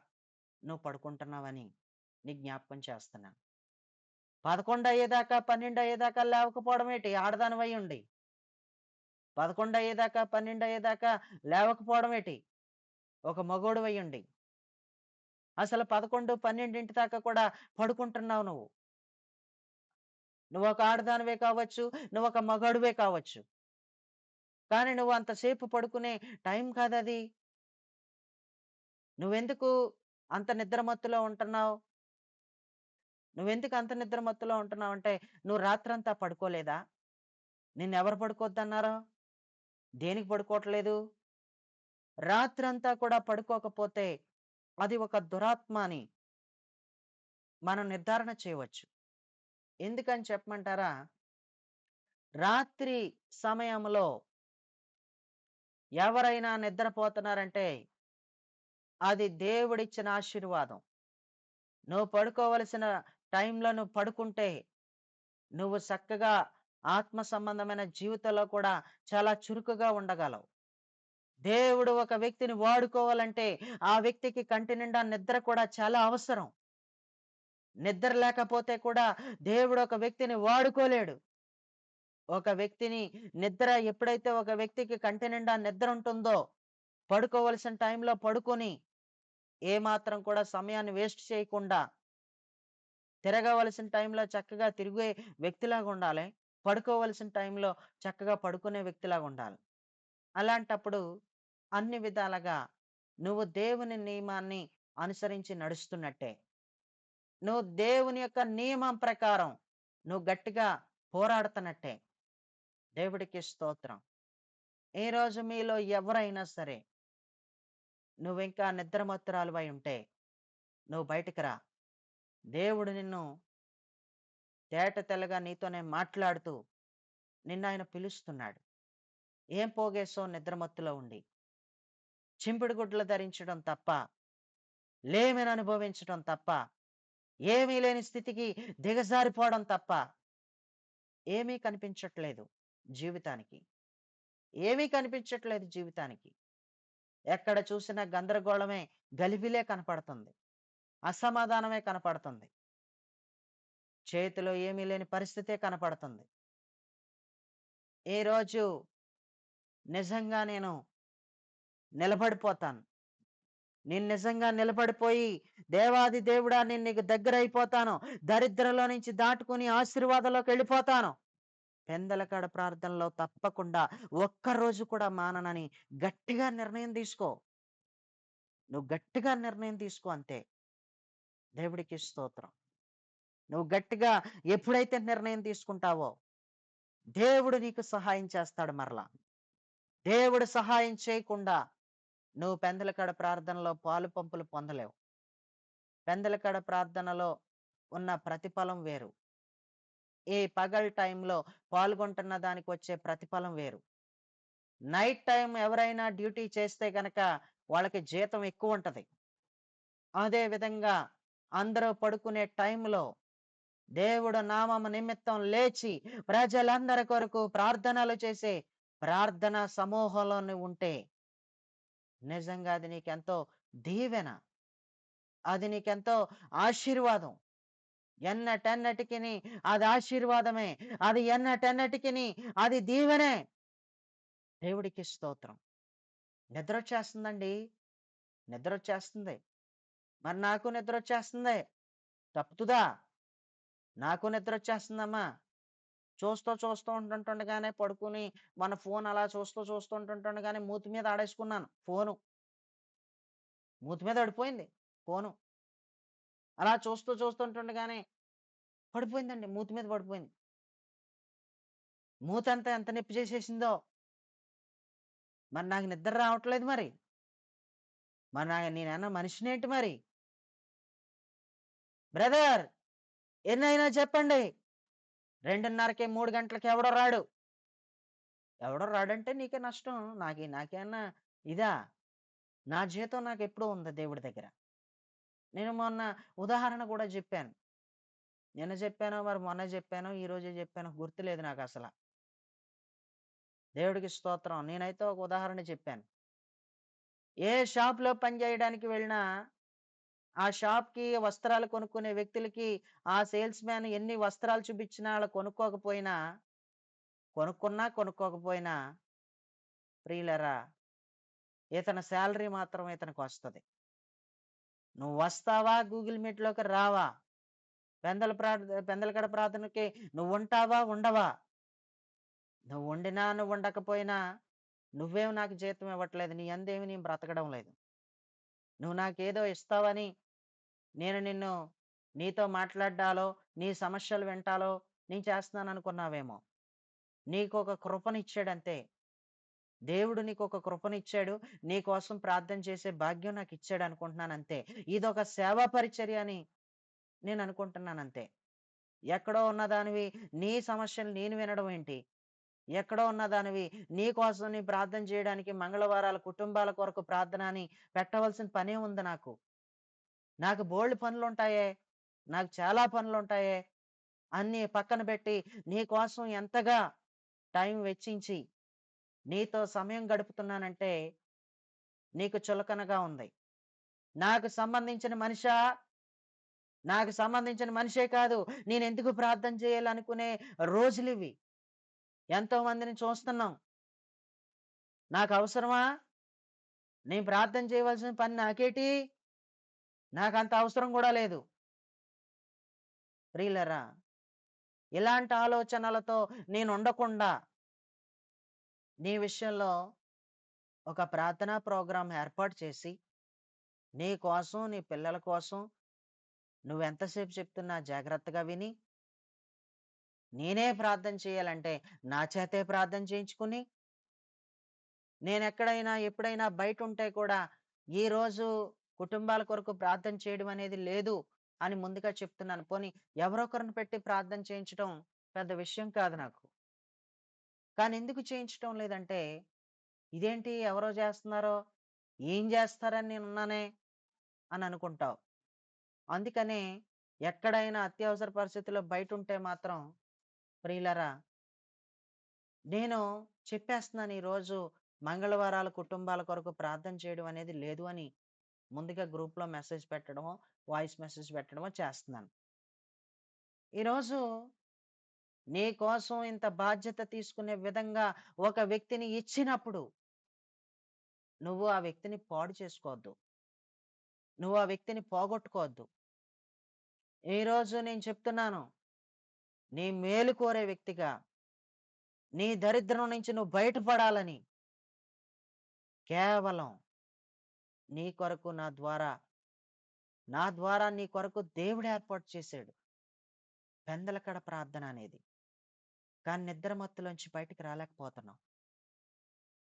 నువ్వు పడుకుంటున్నావని నీ జ్ఞాపకం చేస్తున్నాను. 11 అయ్యేదాకా 12 అయ్యేదాకా లేవకపోవడం ఏంటి? ఆడదానివై ఉండి 11 అయ్యేదాకా 12 అయ్యేదాకా లేవకపోవడం ఏంటి? ఒక మగోడివై ఉండి అసలు 11, 12 దాకా కూడా పడుకుంటున్నావు నువ్వు. నువ్వు ఒక ఆడదానివే కావచ్చు, నువ్వు ఒక మగాడివే కావచ్చు. కానీ నువ్వు అంతసేపు పడుకునే టైం కాదది. నువ్వెందుకు అంత నిద్రమత్తులో ఉంటున్నావు? నువ్వెందుకు అంత నిద్రమత్తులో ఉంటున్నావు అంటే నువ్వు రాత్రంతా పడుకోలేదా? నిన్నెవరు పడుకోవద్దన్నారో? దేనికి పడుకోవట్లేదు? రాత్రంతా కూడా పడుకోకపోతే అది ఒక దురాత్మ అని మనం నిర్ధారణ చేయవచ్చు. ఎందుకని చెప్పమంటారా? రాత్రి సమయంలో ఎవరైనా నిద్రపోతున్నారంటే అది దేవుడిచ్చిన ఆశీర్వాదం. నువ్వు పడుకోవలసిన టైంలో నువ్వు పడుకుంటే, నువ్వు చక్కగా ఆత్మ సంబంధమైన జీవితంలో కూడా చాలా చురుకుగా ఉండగలవు. దేవుడు ఒక వ్యక్తిని వాడుకోవాలంటే, ఆ వ్యక్తికి కంటి నిండా నిద్ర కూడా చాలా అవసరం. నిద్ర లేకపోతే కూడా దేవుడు ఒక వ్యక్తిని వాడుకోలేడు. ఒక వ్యక్తిని ఎప్పుడైతే ఒక వ్యక్తికి కంటి నిండా నిద్ర ఉంటుందో, పడుకోవలసిన టైంలో పడుకొని, ఏమాత్రం కూడా సమయాన్ని వేస్ట్ చేయకుండా, తిరగవలసిన టైంలో చక్కగా తిరిగే వ్యక్తిలాగా ఉండాలి. పడుకోవలసిన టైంలో చక్కగా పడుకునే వ్యక్తిలాగా ఉండాలి. అలాంటప్పుడు అన్ని విధాలుగా నువ్వు దేవుని నియమాన్ని అనుసరించి నడుస్తున్నట్టే. నువ్వు దేవుని యొక్క నియమం ప్రకారం నువ్వు గట్టిగా పోరాడుతున్నట్టే. దేవుడికి స్తోత్రం. ఈ రోజు మీలో ఎవరైనా సరే నువ్వింకా నిద్రమత్తురాలివై ఉంటే నువ్వు బయటికి రా. దేవుడు నిన్ను తేట తెల్లగా నీతోనే మాట్లాడుతూ నిన్నాయన పిలుస్తున్నాడు. ఏం పోగేశావు నిద్రమత్తులో ఉండి? చింపిడి గుడ్లు ధరించడం తప్ప, లేమిని అనుభవించడం తప్ప, ఏమీ లేని స్థితికి దిగజారిపోవడం తప్ప ఏమీ కనిపించట్లేదు జీవితానికి. ఏమీ కనిపించట్లేదు జీవితానికి. ఎక్కడ చూసినా గందరగోళమే, గలిబిలే కనపడుతుంది. అసమాధానమే కనపడుతుంది. చేతిలో ఏమీ లేని పరిస్థితే కనపడుతుంది. ఈ రోజు నిజంగా నేను నిలబడిపోతాను. నేను నిజంగా నిలబడిపోయి, దేవాది దేవుడా నేను నీకు దగ్గర అయిపోతాను. దరిద్రంలో నుంచి దాటుకుని ఆశీర్వాదంలోకి వెళ్ళిపోతాను. పెందలకాడ ప్రార్థనలో తప్పకుండా ఒక్కరోజు కూడా మాననని గట్టిగా నిర్ణయం తీసుకో. నువ్వు గట్టిగా నిర్ణయం తీసుకో అంతే. దేవుడికి స్తోత్రం. నువ్వు గట్టిగా ఎప్పుడైతే నిర్ణయం తీసుకుంటావో, దేవుడు నీకు సహాయం చేస్తాడు మరలా. దేవుడు సహాయం చేయకుండా నువ్వు పెందలకాడ ప్రార్థనలో పాలు పంపులు పొందలేవు. పెందలకాడ ప్రార్థనలో ఉన్న ప్రతిఫలం వేరు. ఈ పగల్ టైంలో పాల్గొంటున్న దానికి వచ్చే ప్రతిఫలం వేరు. నైట్ టైం ఎవరైనా డ్యూటీ చేస్తే గనక వాళ్ళకి జీతం ఎక్కువ ఉంటది. అదే విధంగా అందరూ పడుకునే టైంలో దేవుడు నామము నిమిత్తం లేచి ప్రజలందరి కొరకు ప్రార్థనలు చేసే ప్రార్థనా సమూహంలో నువ్వు ఉంటే నిజంగా అది నీకెంతో దీవెన. అది నీకెంతో ఆశీర్వాదం. ఎన్నటెన్నటికి అది ఆశీర్వాదమే. అది ఎన్నటెన్నటికి అది దీవెనే. దేవుడికి స్తోత్రం. నిద్ర వచ్చేస్తుందండి. నిద్ర వచ్చేస్తుంది. మరి నాకు నిద్ర వచ్చేస్తుంది. తప్పుతుందా? నాకు నిద్ర వచ్చేస్తుందమ్మా. చూస్తూ ఉంటుండగానే పడుకుని మన ఫోన్ అలా చూస్తూ ఉంటుండగానే మూతి మీద ఆడేసుకున్నాను ఫోను. మూతి మీద పడిపోయింది ఫోను. అలా చూస్తుంటుండగానే పడిపోయిందండి. మూతి మీద పడిపోయింది. మూతంతా ఎంత నొప్పి చేసేసిందో. మరి నాకు నిద్ర రావట్లేదు మరి. నేనన్నా మనిషినేంటి మరి? బ్రదర్ ఎన్నైనా చెప్పండి. 2:30కి 3 గంటలకి ఎవడో రాడు. ఎవడో రాడంటే నీకే నష్టం. నాకేమన్నా ఇదా? నా జీతం నాకు ఎప్పుడూ ఉంది దేవుడి దగ్గర. నేను మొన్న ఉదాహరణ కూడా చెప్పాను. నిన్న చెప్పానో మరి మొన్న చెప్పానో ఈ రోజే చెప్పానో గుర్తులేదు నాకు అసల. దేవుడికి స్తోత్రం. నేనైతే ఒక ఉదాహరణ చెప్పాను. ఏ షాప్‌లో పని చేయడానికి వెళ్ళినా ఆ షాప్‌కి వస్త్రాలు కొనుక్కునే వ్యక్తులకి ఆ సేల్స్ మ్యాన్ ఎన్ని వస్త్రాలు చూపించినా ఆళ్ళు కొనుక్కోకపోయినా ప్రియులారా ఇతని సాలరీ మాత్రం ఇతనికొస్తది. నువ్వు వస్తావా గూగుల్ మీట్‌లోకి రావా? పెందలకడ ప్రార్థనకి నువ్వుంటావా? ఉండవా? నువ్వు వండినా నువ్వు ఉండకపోయినా నువ్వేం నాకు జీతం ఇవ్వట్లేదు. నీ యందేమి నేను బ్రతకడం లేదు. నువ్వు నాకేదో ఇస్తావని నేను నీతో మాట్లాడ్డాలో, నీ సమస్యలు వింటాలో నేను చేస్తున్నాననుకున్నావేమో. నీకొక కృపనిచ్చాడంతే. దేవుడు నీకొక కృపనిచ్చాడు. నీ కోసం ప్రార్థన చేసే భాగ్యం నాకిచ్చాడు అనుకుంటున్నానంతే. ఇదొక సేవా పరిచర్య అని నేననుకుంటున్నానంతే. ఎక్కడో ఉన్నదానివి నీ సమస్యలు నేను వినడం ఏంటి? ఎక్కడో ఉన్నదానివి నీ కోసం నీ ప్రార్థన చేయడానికి మంగళవారాల కుటుంబాల కొరకు ప్రార్థన అని పెట్టవలసిన పనే ఉంది నాకు. నాకు బోలెడు పనులుంటాయే. నాకు చాలా పనులుంటాయే. అన్నీ పక్కన పెట్టి నీ కోసం ఎంతగా టైం వెచ్చించి నీతో సమయం గడుపుతున్నానంటే నీకు చులకనగా ఉంది. నాకు సంబంధించిన మనిషా, నాకు సంబంధించిన మనిషే కాదు. నేనెందుకు ప్రార్థన చేయాలనుకునే రోజులివి. ఎంతో మందిని చూస్తున్నాం. నాకు అవసరమా? నేను ప్రార్థన చేయవలసిన పని నాకేటి? నాకంత అవసరం కూడా లేదు. ప్రియులారా, ఇలాంటి ఆలోచనలతో నేనుండకుండా నీ విషయంలో ఒక ప్రార్థనా ప్రోగ్రాం ఏర్పాటు చేసి, నీ కోసం, నీ పిల్లల కోసం నువ్వెంతసేపు చెప్తున్నా జాగ్రత్తగా విని, నేనే ప్రార్థన చేయాలంటే నా చేతే ప్రార్థన చేయించుకుని, నేనెక్కడైనా, ఎప్పుడైనా బయటుంటే కూడా ఈరోజు కుటుంబాల కొరకు ప్రార్థన చేయడం అనేది లేదు అని ముందుగా చెప్తున్నాను. పోనీ ఎవరొకరిని పెట్టి ప్రార్థన చేయించడం పెద్ద విషయం కాదు నాకు. కానీ ఎందుకు చేయించటం లేదంటే, ఇదేంటి ఎవరో చేస్తున్నారో, ఏం చేస్తారని నేనున్నానే అని అనుకుంటావు. అందుకనే ఎక్కడైనా అత్యవసర పరిస్థితుల్లో బయటుంటే మాత్రం ప్రియులారా, నేను చెప్పేస్తున్నాను ఈరోజు మంగళవారాల కుటుంబాల కొరకు ప్రార్థన చేయడం అనేది లేదు అని ముందుగా గ్రూప్‌లో మెసేజ్ పెట్టడమో, వాయిస్ మెసేజ్ పెట్టడమో చేస్తున్నాను. ఈరోజు నీ కోసం ఇంత బాధ్యత తీసుకునే విధంగా ఒక వ్యక్తిని ఇచ్చినప్పుడు, నువ్వు ఆ వ్యక్తిని పాడు చేసుకోవద్దు. నువ్వు ఆ వ్యక్తిని పోగొట్టుకోవద్దు. ఈరోజు నేను చెప్తున్నాను, నీ మేలు కోరే వ్యక్తిగా, నీ దరిద్రం నుంచి నువ్వు బయటపడాలని కేవలం నీ కొరకు నా ద్వారా నీ కొరకు దేవుడు ఏర్పాటు చేశాడు పెందలకడ ప్రార్థన అనేది. కానీ నిద్ర మత్తులోంచి బయటికి రాలేకపోతున్నావు.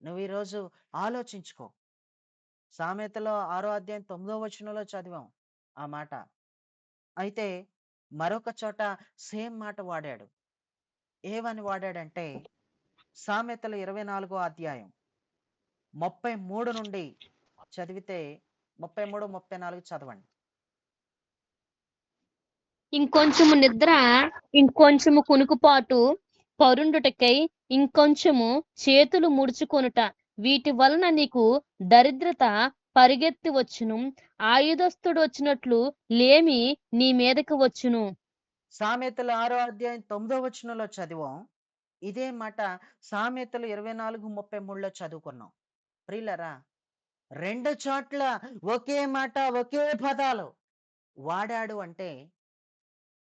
నువ్వు ఈరోజు ఆలోచించుకో. సామెతలో 6వ అధ్యాయం 9వ వచనంలో చదివాం ఆ మాట. అయితే మరొక చోట సేమ్ మాట వాడాడు. ఏమని వాడాడంటే, సామెతలు 24వ అధ్యాయం 33 నుండి చదివితే 33, 34 చదవండి. ఇంకొంచెము నిద్ర, ఇంకొంచెము కునుకుపాటు, పరుండుటకై ఇంకొంచెము చేతులు ముడుచుకొనుట, వీటి వలన నీకు దరిద్రత పరిగెత్తి వచ్చును, ఆయుధస్తుడు వచ్చినట్లు లేమి నీ మీదకి వచ్చును. సామెతలు 6వ అధ్యాయం 9వ వచనంలో చదివాం. ఇదే మాట సామెతలు 24, 33లో చదువుకున్నాం. ప్రియులరా, 2 చోట్ల ఒకే మాట, ఒకే పదాలు వాడాడు అంటే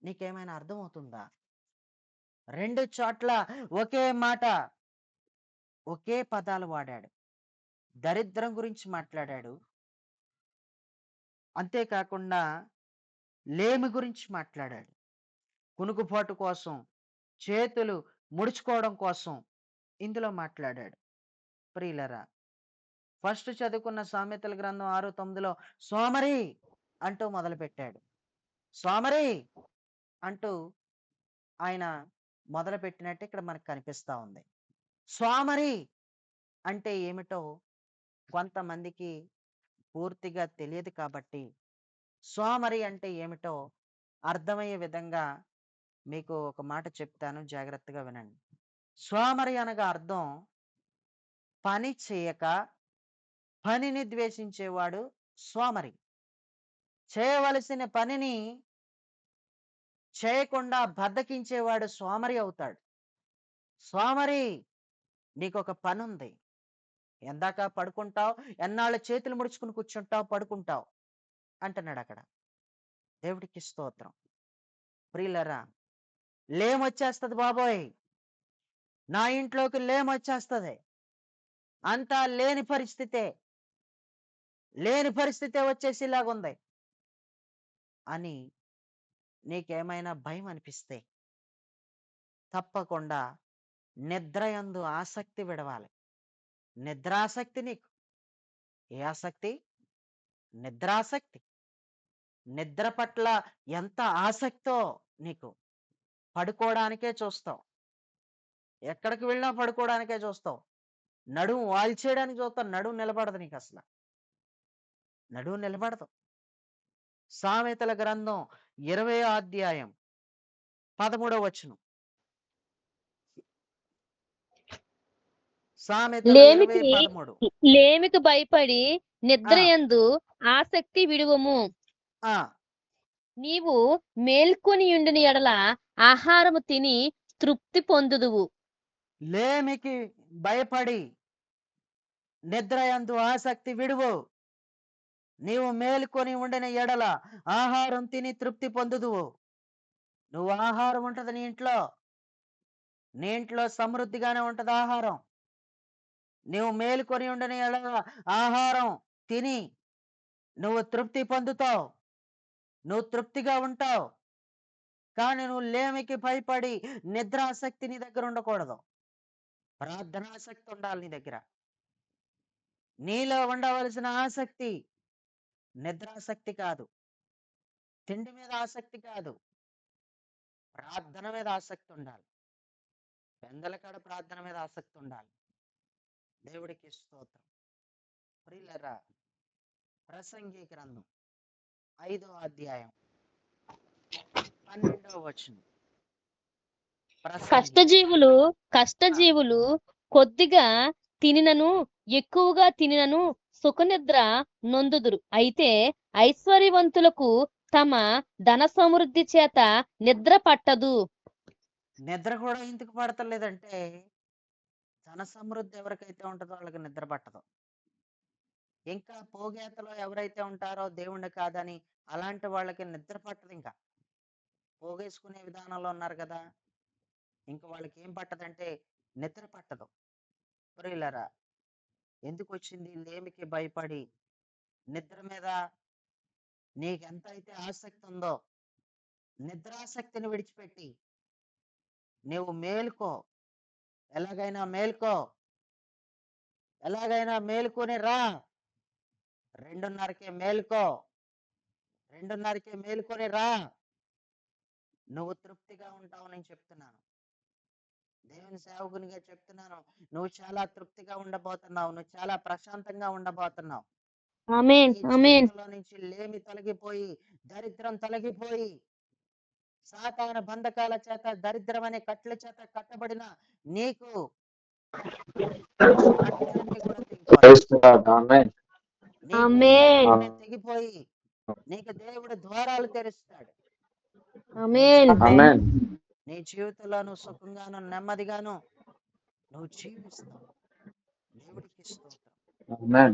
నీకేమైనా అర్థమవుతుందా? 2 చోట్ల ఒకే మాట, ఒకే పదాలు వాడాడు. దరిద్రం గురించి మాట్లాడాడు. అంతేకాకుండా లేమి గురించి మాట్లాడాడు. కునుకుపాటు కోసం, చేతులు ముడుచుకోవడం కోసం ఇందులో మాట్లాడాడు. ప్రియులరా, ఫస్ట్ చదువుకున్న సామెతల గ్రంథం 6:9లో సోమరి అంటూ మొదలుపెట్టాడు. సోమరి అంటూ ఆయన మొదలుపెట్టినట్టు ఇక్కడ మనకు కనిపిస్తా ఉంది. సోమరి అంటే ఏమిటో కొంతమందికి పూర్తిగా తెలియదు కాబట్టి, సోమరి అంటే ఏమిటో అర్థమయ్యే విధంగా మీకు ఒక మాట చెప్తాను, జాగ్రత్తగా వినండి. సోమరి అనగా అర్థం పని చేయక పనిని ద్వేషించేవాడు సోమరి. చేయవలసిన పనిని చేయకుండా బద్ధకించేవాడు సోమరి అవుతాడు. సోమరి, నీకొక పనుంది. ఎందాక పడుకుంటావు, ఎన్నాళ్ళు చేతులు ముడుచుకుని కూర్చుంటావు, పడుకుంటావు అంటున్నాడు అక్కడ. దేవుడికి స్తోత్రం. ప్రియులరా, లేమొచ్చేస్తుంది బాబోయ్, నా ఇంట్లోకి లేమొచ్చేస్తుంది. అంతా లేని పరిస్థితే వచ్చేసి ఇలాగుంది అని నీకేమైనా భయం అనిపిస్తే తప్పకుండా నిద్రయందు ఆసక్తి విడవాలి. నిద్రాసక్తి నీకు. ఏ ఆసక్తి? నిద్రాసక్తి. నిద్ర పట్ల ఎంత ఆసక్తో నీకు, పడుకోవడానికే చూస్తావు. ఎక్కడికి వెళ్ళినా పడుకోవడానికే చూస్తావు. నడుము వాల్చేయడానికి చూస్తావు. నడుము నిలబడదు నీకు అసలు. నడుము నిలబడదు. సామెతల గ్రంథం 20వ అధ్యాయం 13వ వచనం. సామెతలు 20, లేమికి 13. లేమికి భయపడి ఆ, నిద్రయందు ఆసక్తి విడువము. ఆ, నీవు మేల్కొని ఉండిన ఎడల ఆహారము తిని తృప్తి పొందుదువు. లేమికి భయపడి నిద్రయందు ఆసక్తి విడువు. నీవు మేలుకొని ఉండిన ఎడల ఆహారం తిని తృప్తి పొందుదువు. నువ్వు ఆహారం ఉంటది నీ ఇంట్లో. నీ ఇంట్లో సమృద్ధిగానే ఉంటది ఆహారం. నువ్వు మేలుకొని ఉండిన ఎడల ఆహారం తిని నువ్వు తృప్తి పొందుతావు. నువ్వు తృప్తిగా ఉంటావు. కానీ నువ్వు లేమికి భయపడి నిద్రాసక్తి నీ దగ్గర ఉండకూడదు. ప్రార్థనాసక్తి ఉండాలి నీ దగ్గర. నీలో ఉండవలసిన ఆసక్తి నిద్రాసక్తి కాదు. తిండి మీద ఆసక్తి కాదు. ప్రార్థన మీద ఆసక్తి ఉండాలి. పెందల కాడ ప్రార్థన మీద ఆసక్తి ఉండాలి. దేవుడికి స్తోత్రం. ప్రియులరా, ప్రసంగి గ్రంథం 5వ అధ్యాయం 12వ వచనం. ప్రసంగి. కష్టజీవులు కొద్దిగా తినినను ఎక్కువగా తినినను సుఖనిద్ర నొందుదురు. అయితే ఐశ్వర్యవంతులకు తమ ధన సమృద్ధి చేత నిద్ర పట్టదు. నిద్ర కూడా ఎందుకు పడతలేదంటే ధన సమృద్ధి ఎవరికైతే ఉంటుందో వాళ్ళకి నిద్ర పట్టదు. ఇంకా పోగేతలో ఎవరైతే ఉంటారో దేవుణ్ణి కాదని అలాంటి వాళ్ళకి నిద్ర పట్టదు. ఇంకా పోగేసుకునే విధానంలో ఉన్నారు కదా, ఇంకా వాళ్ళకి ఏం పట్టదంటే నిద్ర పట్టదు. ప్రియులరా, ఎందుకు వచ్చింది? లేమికి భయపడి నిద్ర మీద నీకెంత అయితే ఆసక్తి ఉందో నిద్రాసక్తిని విడిచిపెట్టి నువ్వు మేలుకో. ఎలాగైనా మేల్కో. ఎలాగైనా మేలుకొని రా. 2:30కే మేలుకో. 2:30కే మేలుకొని రా. నువ్వు తృప్తిగా ఉంటావు. నేను చెప్తున్నాను, దేవుని సేవకునిగా చెప్తున్నాను. నువ్వు చాలా తృప్తిగా ఉండబోతున్నావు. నువ్వు చాలా ప్రశాంతంగా ఉండబోతున్నావు. ఆమేన్, నీ ఆమేన్. జీవితంలో నుంచి లేమి తొలగిపోయి, దరిద్రం తొలగిపోయి, సాతాన బంధకాల చేత, దరిద్రం అనే కట్ల చేత కట్టబడిన నీకు కట్లన్నీ కూడా తెగిపోతాయి. Praise God. Amen. నీకు ఆమేన్, కట్లన్నీ తెగిపోయి నీకు దేవుడు ద్వారాలు తెరుస్తాడు. నీ ఆమేన్. జీవితంలో Amen. నీ జీవితంలో నువ్వు సుఖంగాను నెమ్మదిగాను నువ్వు జీవిస్తావు. దేవుడికి స్తోత్రం. Amen.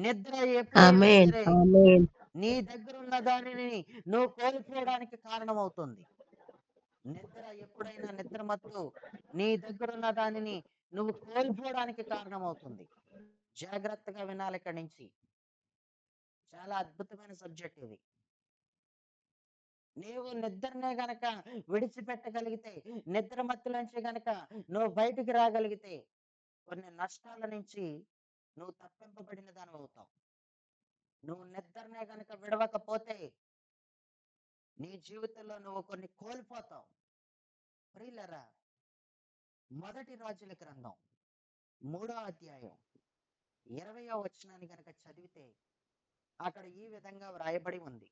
నిద్ర ఎప్పుడైనా ఆమేన్. సరే ఆమేన్. నీ దగ్గర ఉన్న దానిని నువ్వు కోల్పోవడానికి కారణమవుతుంది. నిద్ర ఎప్పుడైనా నిద్రమత్తు నీ దగ్గర ఉన్న దానిని నువ్వు కోల్పోవడానికి కారణమవుతుంది. జాగ్రత్తగా వినాలి ఇక్కడి నుంచి. చాలా అద్భుతమైన సబ్జెక్ట్ ఇది. నీవు నిద్రనే గనక విడిచిపెట్టగలిగితే, నిద్ర మత్తులోంచి గనక నువ్వు బయటికి రాగలిగితే కొన్ని నష్టాల నుంచి నువ్వు తప్పింపబడిన దాని అవుతావు. నువ్వు నిద్రనే గనక విడవకపోతే నీ జీవితంలో నువ్వు కొన్ని కోల్పోతావు. ప్రియులరా, మొదటి రాజుల గ్రంథం 3వ అధ్యాయం 20వ వచనాన్ని గనక చదివితే అక్కడ ఈ విధంగా వ్రాయబడి ఉంది.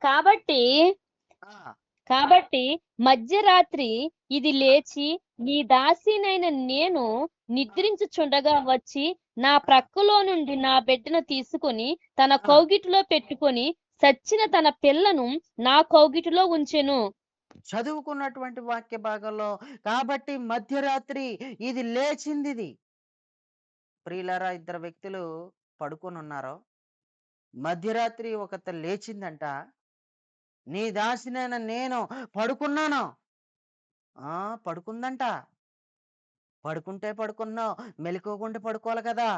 కాబట్టి ఆ కాబట్టి మధ్యరాత్రి ఇది లేచి నీ దాసినైన నేను నిద్రించుచుండగా వచ్చి నా ప్రక్కలో నుండి నా బిడ్డను తీసుకొని తన ఆ, కౌగిటిలో పెట్టుకొని చచ్చిన తన పిల్లను నా కౌగిటిలో ఉంచెను. చదువుకున్నటువంటి వాక్య భాగంలో కాబట్టి మధ్యరాత్రి ఇది లేచింది. ఇది ప్రియులారా, ఇద్దరు వ్యక్తులు పడుకొని ఉన్నారు. మధ్యరాత్రి ఒకత లేచిందంట. నీ దాసినైన నేను పడుకున్నాను. పడుకుందంట. పడుకుంటే పడుకున్నావు, మెలకువకుంటే పడుకోవాలి కదా.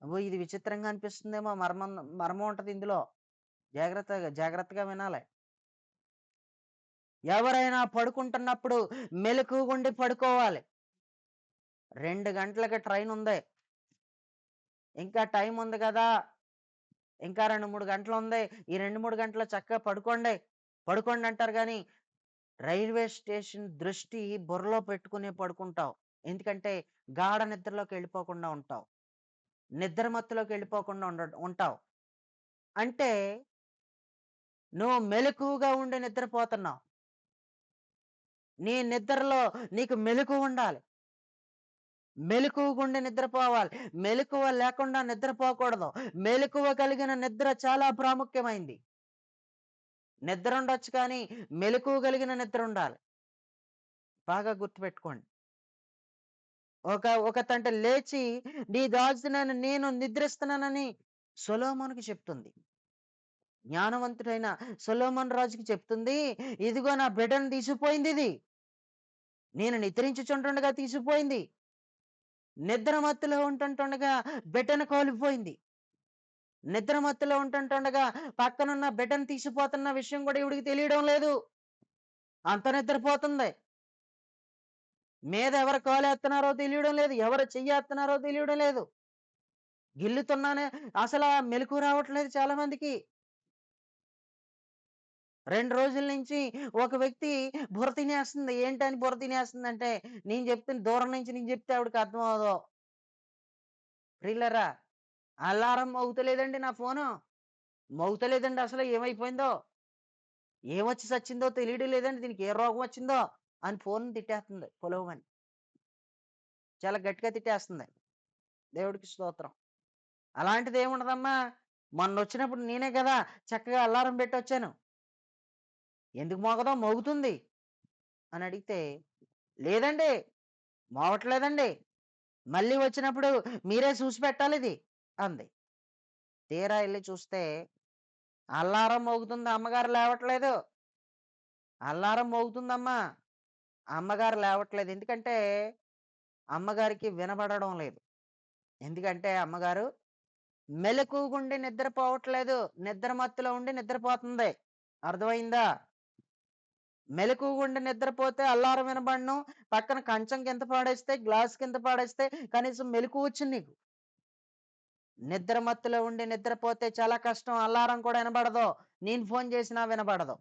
అబ్బో, ఇది విచిత్రంగా అనిపిస్తుందేమో. మర్మం ఉంటది ఇందులో. జాగ్రత్తగా వినాలి. ఎవరైనా పడుకుంటున్నప్పుడు మెలకువగుండి పడుకోవాలి. 2 గంటలకి ట్రైన్ ఉంది, ఇంకా టైం ఉంది కదా, ఇంకా 2-3 గంటలు ఉంది, ఈ 2-3 గంటలు చక్కగా పడుకోండి పడుకోండి అంటారు. కానీ రైల్వే స్టేషన్ దృష్టి బుర్రలో పెట్టుకుని పడుకుంటావు. ఎందుకంటే గాఢ నిద్రలోకి వెళ్ళిపోకుండా ఉంటావు. నిద్ర మత్తులోకి వెళ్ళిపోకుండా ఉంటావు. అంటే నువ్వు మెలకువగా ఉండి నిద్రపోతున్నావు. నీ నిద్రలో నీకు మెలకువ ఉండాలి. మెలకువగుండి నిద్రపోవాలి. మెలకువ లేకుండా నిద్రపోకూడదు. మెలకువ కలిగిన నిద్ర చాలా ప్రాముఖ్యమైంది. నిద్ర ఉండొచ్చు కానీ మెలకువ కలిగిన నిద్ర ఉండాలి. బాగా గుర్తుపెట్టుకోండి. ఒకతంట లేచి నీ దాసుడైన నేను నిద్రిస్తున్నానని సొలొమోనుకి చెప్తుంది. జ్ఞానవంతుడైన సొలొమోను రాజుకి చెప్తుంది, ఇదిగో నా బిడ్డను తీసిపోయింది ఇది. నేను నిద్రించుచుంటుండగా తీసిపోయింది. నిద్ర మత్తులో ఉంటుండగా బిడ్డను కోల్పోయింది. నిద్ర మత్తులో ఉంటుండగా పక్కనున్న బిడ్డను తీసిపోతున్న విషయం కూడా ఈవిడికి తెలియడం లేదు. అంత నిద్రపోతుంది. మీద ఎవరు కాలేస్తున్నారో తెలియడం లేదు. ఎవరు చెయ్యేస్తున్నారో తెలియడం లేదు. గిల్లుతున్నానే అసలు మెలకు రావట్లేదు చాలా మందికి. 2 రోజుల నుంచి ఒక వ్యక్తి బుర్ర తినేస్తుంది. ఏంటని బుర్ర తినేస్తుందంటే, నేను చెప్తున్న దూరం నుంచి నేను చెప్తే ఆవిడకి అర్థం అవ్వదు. ప్రియులారా, అలారం మోగుతలేదండి నా ఫోను. మోగుతలేదండి అసలు ఏమైపోయిందో? ఏమొచ్చి సచ్చిందో తెలియడం లేదండి. దీనికి ఏ రోగం వచ్చిందో? అని ఫోన్ తిట్టేస్తుంది పొలవమని. చాలా గట్టిగా తిట్టేస్తుంది. దేవుడికి స్తోత్రం. అలాంటిది ఏముండదమ్మా. మొన్నొచ్చినప్పుడు నేనే కదా చక్కగా అలారం పెట్టొచ్చాను. ఎందుకు మోగదో? మోగుతుంది అని అడిగితే, లేదండి మోగట్లేదండి. మళ్ళీ వచ్చినప్పుడు మీరే చూసి పెట్టాలిది అంది. తీరా ఎళ్లి చూస్తే అల్లారం మోగుతుంది. అమ్మగారు లేవట్లేదు. అల్లారం మోగుతుందమ్మా. అమ్మగారు లేవట్లేదు. ఎందుకంటే అమ్మగారికి వినబడడం లేదు. ఎందుకంటే అమ్మగారు మెలకువగుండి నిద్రపోవట్లేదు. నిద్ర మత్తులో ఉండి నిద్రపోతుంది. అర్థమైందా? మెలకువగుండి నిద్రపోతే అల్లారం వినబడను. పక్కన కంచం కింద పాడేస్తే, గ్లాస్ కింద పాడేస్తే కనీసం మెలకువ వచ్చింది నీకు. నిద్ర మత్తులో ఉండి నిద్రపోతే చాలా కష్టం. అల్లారం కూడా వినబడదు. నేను ఫోన్ చేసినా వినబడదు.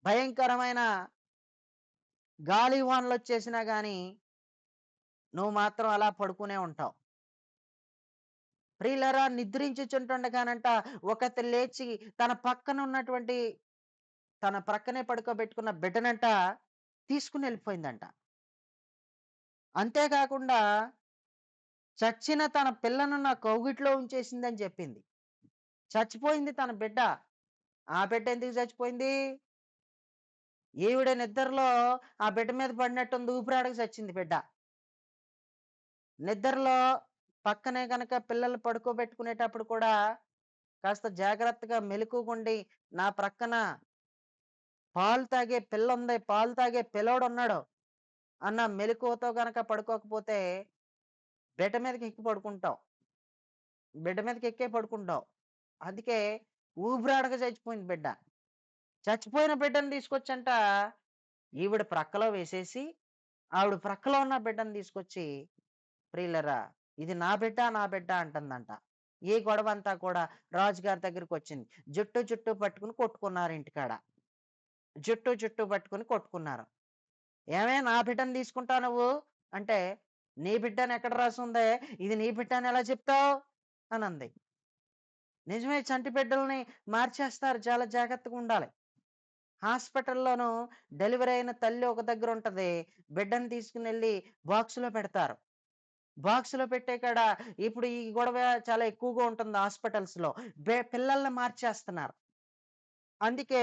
భయంకరమైన గాలి వానలొచ్చేసినా గానీ నువ్వు మాత్రం అలా పడుకునే ఉంటావు. ప్రియులారా, నిద్రించుచుంటుండగానంట ఒకతి లేచి తన పక్కన ఉన్నటువంటి తన ప్రక్కనే పడుకోబెట్టుకున్న బిడ్డనంట తీసుకుని వెళ్ళిపోయిందంట. అంతేకాకుండా చచ్చిన తన పిల్లను నా కౌగిట్లో ఉంచేసిందని చెప్పింది. చచ్చిపోయింది తన బిడ్డ. ఆ బిడ్డ ఎందుకు చచ్చిపోయింది? ఈవిడ నిద్రలో ఆ బిడ్డ మీద పడినట్టుంది. ఊపిరాడక చచ్చింది బిడ్డ. నిద్రలో పక్కనే గనక పిల్లలు పడుకోబెట్టుకునేటప్పుడు కూడా కాస్త జాగ్రత్తగా మెలకువగుండి నా ప్రక్కన పాలు తాగే పిల్లుంది, పాలు తాగే పిల్లోడున్నాడు అన్న మెలకువతో గనక పడుకోకపోతే బిడ్డ మీదకి ఎక్కి పడుకుంటావు. బిడ్డ మీదకి ఎక్కే పడుకుంటావు. అందుకే ఊపిరాడక చచ్చిపోయింది బిడ్డ. చచ్చిపోయిన బిడ్డను తీసుకొచ్చంట ఈవిడ ప్రక్కలో వేసేసి, ఆవిడ ప్రక్కలో ఉన్న బిడ్డను తీసుకొచ్చి, ప్రియులరా, ఇది నా బిడ్డ, నా బిడ్డ అంటుందంట. ఈ గొడవంతా కూడా రాజుగారి దగ్గరికొచ్చింది. జుట్టు జుట్టు పట్టుకుని కొట్టుకున్నారు ఇంటికాడ. జుట్టు జుట్టు పట్టుకుని కొట్టుకున్నారు. ఏమే నా బిడ్డను తీసుకుంటావు నువ్వు? అంటే, నీ బిడ్డని ఎక్కడ రాసుందే? ఇది నీ బిడ్డ అని ఎలా చెప్తావు? అని అంది. నిజమే, చంటి బిడ్డల్ని మార్చేస్తారు. చాలా జాగ్రత్తగా ఉండాలి. హాస్పిటల్లోనూ డెలివరీ అయిన తల్లి ఒక దగ్గర ఉంటది. బిడ్డను తీసుకునెళ్ళి బాక్స్‌లో పెడతారు. బాక్స్‌లో పెట్టే కాడ ఇప్పుడు ఈ గొడవ చాలా ఎక్కువగా ఉంటుంది హాస్పిటల్స్‌లో. పిల్లల్ని మార్చేస్తున్నారు. అందుకే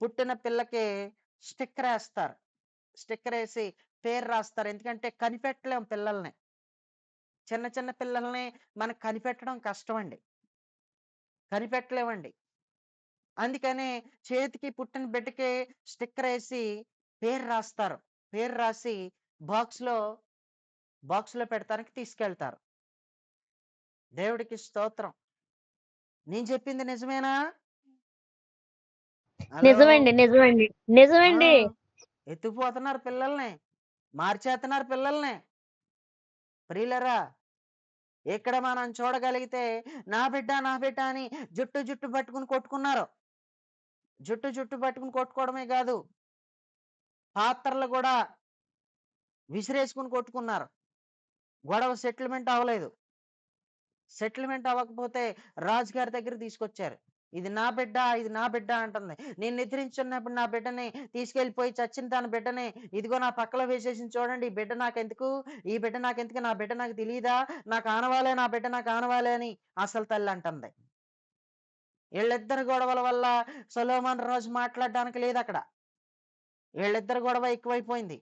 పుట్టిన పిల్లకి స్టిక్కరేస్తారు. స్టిక్కరేసి పేరు రాస్తారు. ఎందుకంటే కనిపెట్టలేం పిల్లల్ని. చిన్న చిన్న పిల్లల్ని మనకు కనిపెట్టడం కష్టమండి. కనిపెట్టలేమండి. అందుకనే చేతికి పుట్టిన బిడ్డకి స్టిక్కరేసి పేరు రాస్తారు. పేరు రాసి బాక్స్‌లో బాక్స్‌లో పెడతానికి తీసుకెళ్తారు. దేవుడికి స్తోత్రం. నేను చెప్పింది నిజమేనా? హలో! నిజమండి. నిజమండి. ఆ! నిజమండి. ఎత్తుకుపోతున్నారు పిల్లల్ని. మార్చేస్తున్నారు పిల్లల్ని. ప్రియులరా, ఇక్కడ మనం చూడగలిగితే నా బిడ్డ, నా బిడ్డ అని జుట్టు జుట్టు పట్టుకుని కొట్టుకున్నారు. జుట్టు జుట్టు పట్టుకుని కొట్టుకోవడమే కాదు, పాత్రలు కూడా విసిరేసుకుని కొట్టుకున్నారు. గొడవ సెటిల్మెంట్ అవ్వలేదు. సెటిల్మెంట్ అవ్వకపోతే రాజుగారి దగ్గరికి తీసుకొచ్చారు. ఇది నా బిడ్డ, ఇది నా బిడ్డ అంటుంది. నేను నిద్రించున్నప్పుడు నా బిడ్డని తీసుకెళ్ళిపోయి చచ్చిన తన బిడ్డని ఇదిగో నా పక్కలో వేసేసింది చూడండి. ఈ బిడ్డ నాకెందుకు? ఈ బిడ్డ నాకెందుకు? నా బిడ్డ నాకు తెలీదా? నాకు ఆనవాలే, నా బిడ్డ నాకు ఆనవాలే అని అసలు తల్లి అంటుంది. వీళ్ళిద్దరి గొడవల వల్ల సొలొమోను రాజు మాట్లాడడానికి లేదు అక్కడ. వీళ్ళిద్దరి గొడవ ఎక్కువైపోయింది.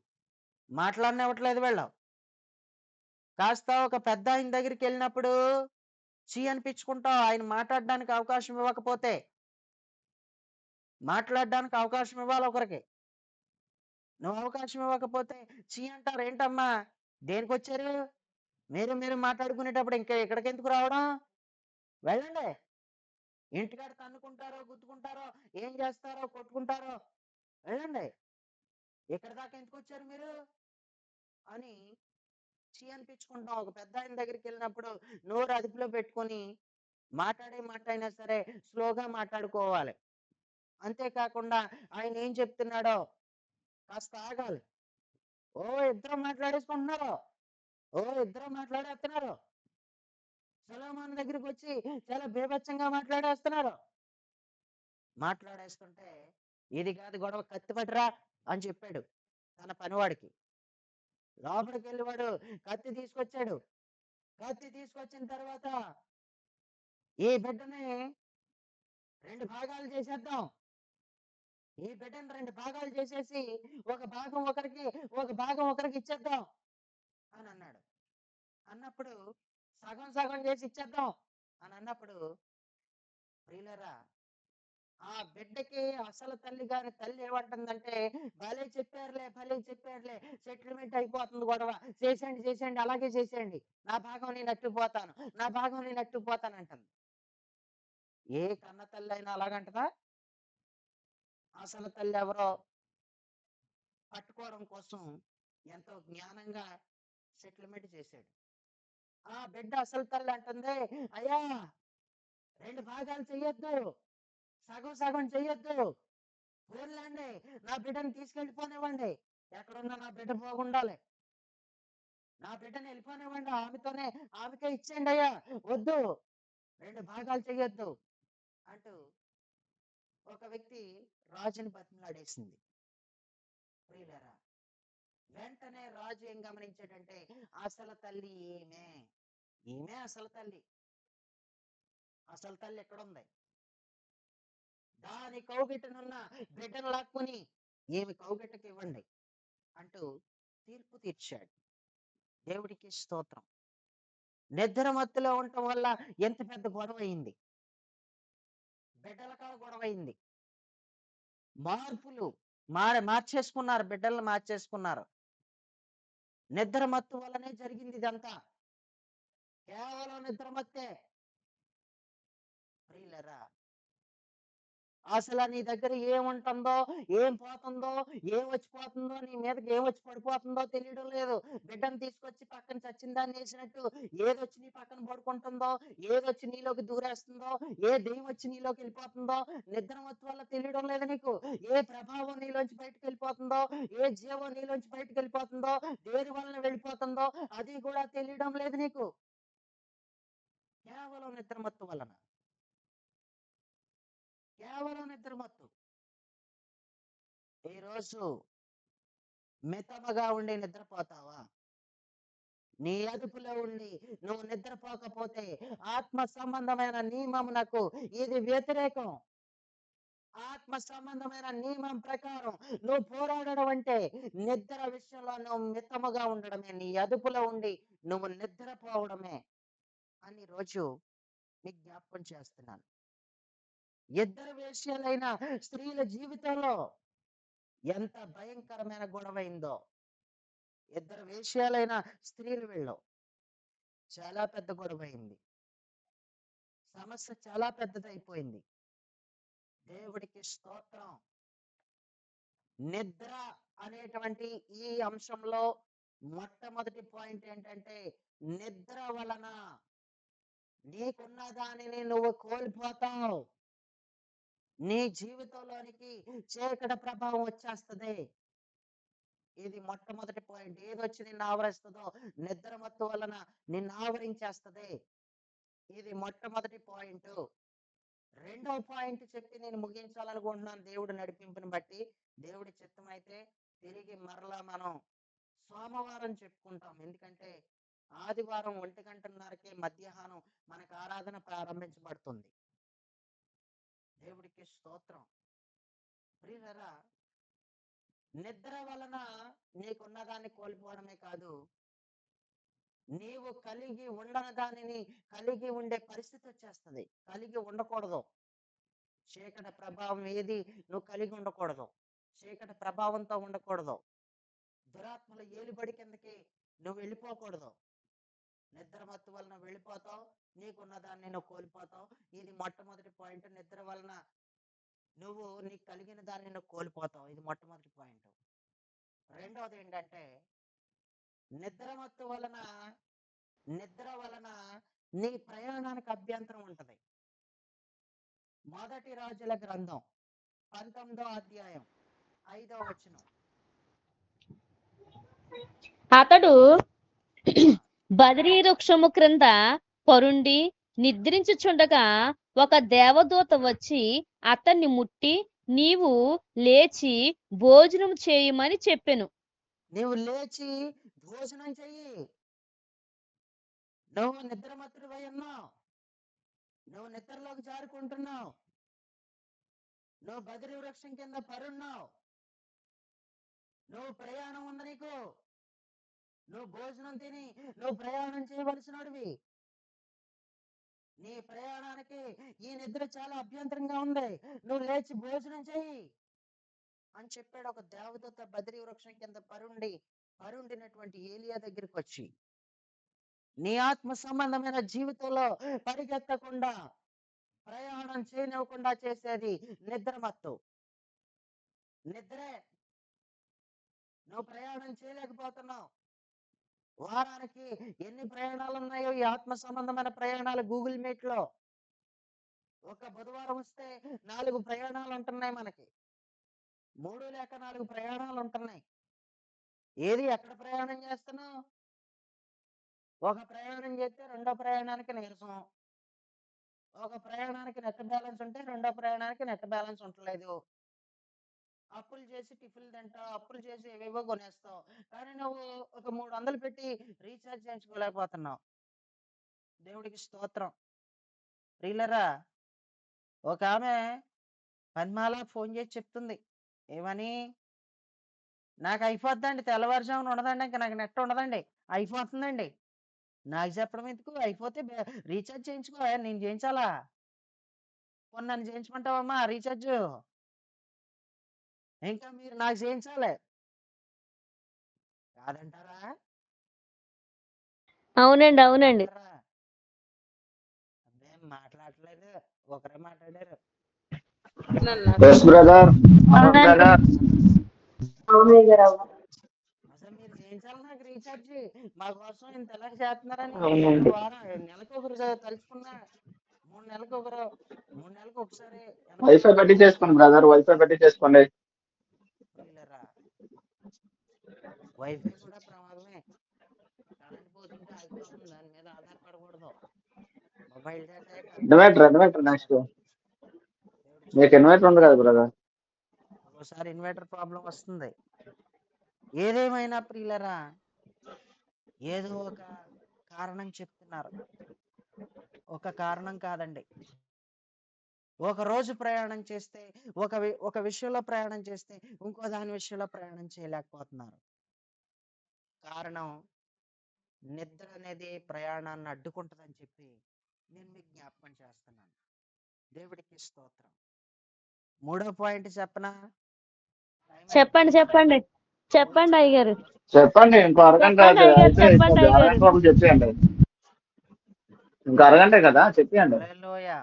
మాట్లాడనివ్వట్లేదు వీళ్ళు. కాస్త ఒక పెద్ద ఆయన దగ్గరికి వెళ్ళినప్పుడు చీ అనిపించుకుంటావు. ఆయన మాట్లాడడానికి అవకాశం ఇవ్వకపోతే. మాట్లాడడానికి అవకాశం ఇవ్వాలి ఒకరికి. నువ్వు అవకాశం ఇవ్వకపోతే చీ అంటారు. ఏంటమ్మా దేనికి వచ్చారు? మీరు మీరు మాట్లాడుకునేటప్పుడు ఇంకా ఇక్కడికి ఎందుకు రావడం? వెళ్ళండి. ఇంటికాడ తన్నుకుంటారో, గుద్దుకుంటారో, ఏం చేస్తారో, కొట్టుకుంటారో, వెళ్ళండి. ఇక్కడ దాకా ఎందుకు వచ్చారు మీరు అని చీ అనిపించుకుంటాం. ఒక పెద్ద ఆయన దగ్గరికి వెళ్ళినప్పుడు నోరు అదుపులో పెట్టుకొని మాట్లాడే మాట అయినా సరే స్లోగా మాట్లాడుకోవాలి. అంతేకాకుండా ఆయన ఏం చెప్తున్నాడో కాస్త ఆగాలి. ఓ ఇద్దరు మాట్లాడేసుకుంటున్నారు, ఓ ఇద్దరు మాట్లాడేస్తున్నారు. సొలొమోను దగ్గరికి వచ్చి చాలా బీభత్సంగా మాట్లాడేస్తున్నారు. మాట్లాడేస్తుంటే ఇది కాదు గొడవ, కత్తి పట్టురా అని చెప్పాడు తన పనివాడికి. లోపలికి వెళ్ళి వాడు కత్తి తీసుకొచ్చాడు. కత్తి తీసుకొచ్చిన తర్వాత ఈ బిడ్డని 2 భాగాలు చేసేద్దాం. ఈ బిడ్డని 2 భాగాలు చేసేసి ఒక భాగం ఒకరికి, ఒక భాగం ఒకరికి ఇచ్చేద్దాం అని అన్నాడు. అన్నప్పుడు సగం సగం చేసి ఇచ్చేద్దాం అని అన్నప్పుడు ప్రియులారా, ఆ బిడ్డకి అసలు తల్లి గారి తల్లి ఏమంటుందంటే, భలే చెప్పారులే, భలే చెప్పారులే, సెటిల్మెంట్ అయిపోతుంది గొడవ, చేసేయండి చేసేయండి, అలాగే చేసేయండి, నా భాగం నేను అట్టుకుపోతాను, నా భాగం నేను అట్టుకుపోతాను అంటుంది. ఏ కన్న తల్లి అయినా అలాగంటదా? అసలు తల్లి ఎవరో పట్టుకోవడం కోసం ఎంతో జ్ఞానంగా సెటిల్మెంట్ చేశాడు. ఆ బిడ్డ అసలు తల్లి అంటుంది, అయ్యా 2 భాగాలు చెయ్యొద్దు, సగం సగం చెయ్యొద్దు, ఊర్లేండి, నా బిడ్డను తీసుకెళ్ళిపోనివ్వండి, ఎక్కడున్నా నా బిడ్డ బాగుండాలి, నా బిడ్డను వెళ్ళిపోనివ్వండి, ఆమెకే ఇచ్చేయండి అయ్యా, వద్దు 2 భాగాలు చెయ్యొద్దు అంటూ ఒక వ్యక్తి రాజుని బతిమలాడేసింది. ప్రియులారా, వెంటనే రాజు ఏం గమనించాడంటే అసలు తల్లి ఈమె, ఈమె అసలు తల్లి. అసలు తల్లి ఎక్కడుంది? దాని కౌగిటనున్న బిడ్డను లాక్కుని ఈమె కౌగిటకి ఇవ్వండి అంటూ తీర్పు తీర్చాడు. దేవుడికి స్తోత్రం. నిద్ర మత్తులో ఉండటం వల్ల ఎంత పెద్ద గొడవ అయింది. బిడ్డల కాడ గొడవ అయింది. మార్పులు మార్చేసుకున్నారు, బిడ్డలను మార్చేసుకున్నారు. నిద్ర మత్తు వల్లనే జరిగింది ఇదంతా. కేవలం నిద్ర మత్తే. ప్రియులరా, అసలు నీ దగ్గర ఏముంటుందో, ఏం పోతుందో, ఏం వచ్చిపోతుందో, నీ మీదకి ఏం వచ్చి పడిపోతుందో తెలియడం లేదు. బిడ్డను తీసుకొచ్చి పక్కన చచ్చిన దాన్ని వేసినట్టు ఏదొచ్చి నీ పక్కన పడుకుంటుందో, ఏదొచ్చి నీలోకి దూరేస్తుందో, ఏ దెయ్యం వచ్చి నీలోకి వెళ్ళిపోతుందో నిద్ర మత్తు వల్ల తెలియడం లేదు నీకు. ఏ ప్రభావం నీలోంచి బయటకు వెళ్ళిపోతుందో, ఏ జీవం నీలోంచి బయటకు వెళ్ళిపోతుందో, దేని వలన వెళ్ళిపోతుందో అది కూడా తెలియడం లేదు నీకు. కేవలం నిద్ర మత్తు వలన, కేవలం నిద్ర మత్తు. ఈరోజు మితముగా ఉండి నిద్రపోతావా? నీ అదుపులో ఉండి నువ్వు నిద్రపోకపోతే ఆత్మ సంబంధమైన నియమమునకు ఇది వ్యతిరేకం. ఆత్మ సంబంధమైన నియమం ప్రకారం నువ్వు పోరాడడం అంటే నిద్ర విషయంలో నువ్వు మితముగా ఉండడమే, నీ అదుపులో ఉండి నువ్వు నిద్రపోవడమే అని రోజు మీకు జ్ఞాపకం చేస్తున్నాను. ఇద్దరు వేశ్యలైన స్త్రీల జీవితంలో ఎంత భయంకరమైన గొడవైందో. ఇద్దరు వేశ్యలైన స్త్రీలు వీళ్ళు చాలా పెద్ద గొడవైంది. సమస్య చాలా పెద్దదైపోయింది. దేవుడికి స్తోత్రం. నిద్ర అనేటువంటి ఈ అంశంలో మొట్టమొదటి పాయింట్ ఏంటంటే, నిద్ర వలన నీకున్న దానిని నువ్వు కోల్పోతావు. నీ జీవితంలోనికి చీకటి ప్రభావం వచ్చేస్తది. ఇది మొట్టమొదటి పాయింట్. ఏదొచ్చి నిన్ను ఆవరిస్తుందో, నిద్ర మత్తు వలన నిన్ను ఆవరించేస్తది. ఇది మొట్టమొదటి పాయింట్. రెండో పాయింట్ చెప్పి నేను ముగించాలనుకుంటున్నాను. దేవుడి నడిపింపుని బట్టి, దేవుడి చిత్తం అయితే తిరిగి మరలా మనం సోమవారం చెప్పుకుంటాం. ఎందుకంటే ఆదివారం 1:30కే మధ్యాహ్నం మనకు ఆరాధన ప్రారంభించబడుతుంది. దేవుడికి స్తోత్రం. ప్రియులారా, నిద్ర వలన నీకున్న దాన్ని కోల్పోవడమే కాదు, నీవు కలిగి ఉండని దానిని కలిగి ఉండే పరిస్థితి వచ్చేస్తుంది. కలిగి ఉండకూడదు. చీకటి ప్రభావం ఏది నువ్వు కలిగి ఉండకూడదు. చీకటి ప్రభావంతో ఉండకూడదు. దురాత్మల ఏలుబడి కిందకి నువ్వు వెళ్ళిపోకూడదు. నిద్ర మత్తు వలన వెళ్ళిపోతావు, నీకున్న దాన్ని నువ్వు కోల్పోతావు. ఇది మొట్టమొదటి పాయింట్. నిద్ర వలన నువ్వు నీకు కలిగిన దాన్ని నువ్వు కోల్పోతావు. ఇది మొట్టమొదటి పాయింట్. రెండవది ఏంటంటే, నిద్ర వలన నీ ప్రయాణానికి అభ్యంతరం ఉంటది. మొదటి రాజుల గ్రంథం 19వ అధ్యాయం 5వ వచనం. అతడు బదరీ వృక్షము క్రింద పరుండి నిద్రించుచుండగా ఒక దేవదూత వచ్చి అతన్ని ముట్టి, నీవు లేచి భోజనం చేయమని చెప్పెను. నీవు లేచి భోజనం చెయ్యి. నువ్వు నిద్రమత్తుడివై ఉన్నావు. నువ్వు నిద్రలోకి జారుకుంటున్నావు. నువ్వు బదరీ వృక్షం కింద పరున్నావు. నువ్వు ప్రయాణం ఉంది నీకు. నువ్వు భోజనం తిని నువ్వు ప్రయాణం చేయవలసినవి. నీ ప్రయాణానికి ఈ నిద్ర చాలా అభ్యంతరంగా ఉంది. నువ్వు లేచి భోజనం చెయ్యి అని చెప్పాడు. ఒక దేవదూత బదరీ వృక్షం కింద పరుండినటువంటి ఏలియా దగ్గరికి వచ్చి, నీ ఆత్మ సంబంధమైన జీవితంలో పరిగెత్తకుండా, ప్రయాణం చేయనివ్వకుండా చేసేది నిద్రమత్తు. నిద్రే. నువ్వు ప్రయాణం చేయలేకపోతున్నావు. వారానికి ఎన్ని ప్రయాణాలు ఉన్నాయో ఈ ఆత్మ సంబంధమైన ప్రయాణాలు గూగుల్ మీట్ లో. ఒక బుధవారం వస్తే 4 ప్రయాణాలు ఉంటున్నాయి మనకి. 3 లేక 4 ప్రయాణాలు ఉంటున్నాయి. ఏది ఎక్కడ ప్రయాణం చేస్తున్నావు? ఒక ప్రయాణం చేస్తే రెండో ప్రయాణానికి నీరసం. ఒక ప్రయాణానికి నెట్ బ్యాలెన్స్ ఉంటే రెండో ప్రయాణానికి నెట్ బ్యాలెన్స్ ఉండలేదు. అప్పులు చేసి టిఫిన్లు తింటావు, అప్పులు చేసి ఏవేవో కొనేస్తావు. కానీ నువ్వు ఒక 300 పెట్టి రీఛార్జ్ చేయించుకోలేకపోతున్నావు. దేవుడికి స్తోత్రం. ప్రియులరా, ఒక ఆమె పద్మాల ఫోన్ చేసి చెప్తుంది. ఏమని? నాకు అయిపోద్దండి, తెల్లవారుజామున ఉండదండి, ఇంకా నాకు నెట్ ఉండదండి, అయిపోతుందండి. నాకు చెప్పడం ఎందుకు? అయిపోతే రీఛార్జ్ చేయించుకో. నేను చేయించాలా? కొన్ని నన్ను చేయించమంటావమ్మా రీఛార్జ్? ఇంకా మీరు నాకు చేయించాలి కాదంటారా? అవునండి, అవునండి. అదేం మాట్లాడలేదు, ఒకరే మాట్లాడారు. బ్రదర్. అసలు మీరు చేయించాలి నాకు రీఛార్జ్. మా కోసం ఇంత ఎలా చేస్తున్నారని అవునండి. వారం నెలకు ఒకరు తలుచుకున్నా. 3 నెలలకు ఒకసారి వైఫై పెట్టి చేసుకోండి బ్రదర్, వైఫై పెట్టి చేసుకోండి. వైఫై కూడా ప్రమాదమే. కరెంట్ పోతుంటే అయిపోతుంది, దాని మీద ఆధారపడకూడదు. Mobile inverter next. మీకు ఇన్వర్టర్ ఉంది కదా బ్రదర్. ఒకసారి ఇన్వర్టర్ ప్రాబ్లం వస్తుంది. ఏదేమైనా ప్రియులరా, ఏదో ఒక కారణం చెప్తున్నారు. ఒక కారణం కాదండి. ఒక రోజు ప్రయాణం చేస్తే ఒక విషయంలో ప్రయాణం చేస్తే ఇంకో దాని విషయంలో ప్రయాణం చేయలేకపోతున్నారు. కారణం నిద్ర అనేది ప్రయాణాన్ని అడ్డుకుంటుందని చెప్పి నేను మీకు జ్ఞాపకం చేస్తున్నాను. దేవుడికి స్తోత్రం. 3వ పాయింట్ చెప్పనా? చెప్పండి చెప్పండి చెప్పండి అయ్యగారు. చెప్పండి. ఇంకో అరగంట చెప్పండి అయ్యగారు, చెప్పండి అయ్యగారు. అరగంట వరకు చెప్పేయండి. ఇంకో అరగంటే కదా, చెప్పేయండి. హల్లెలూయా.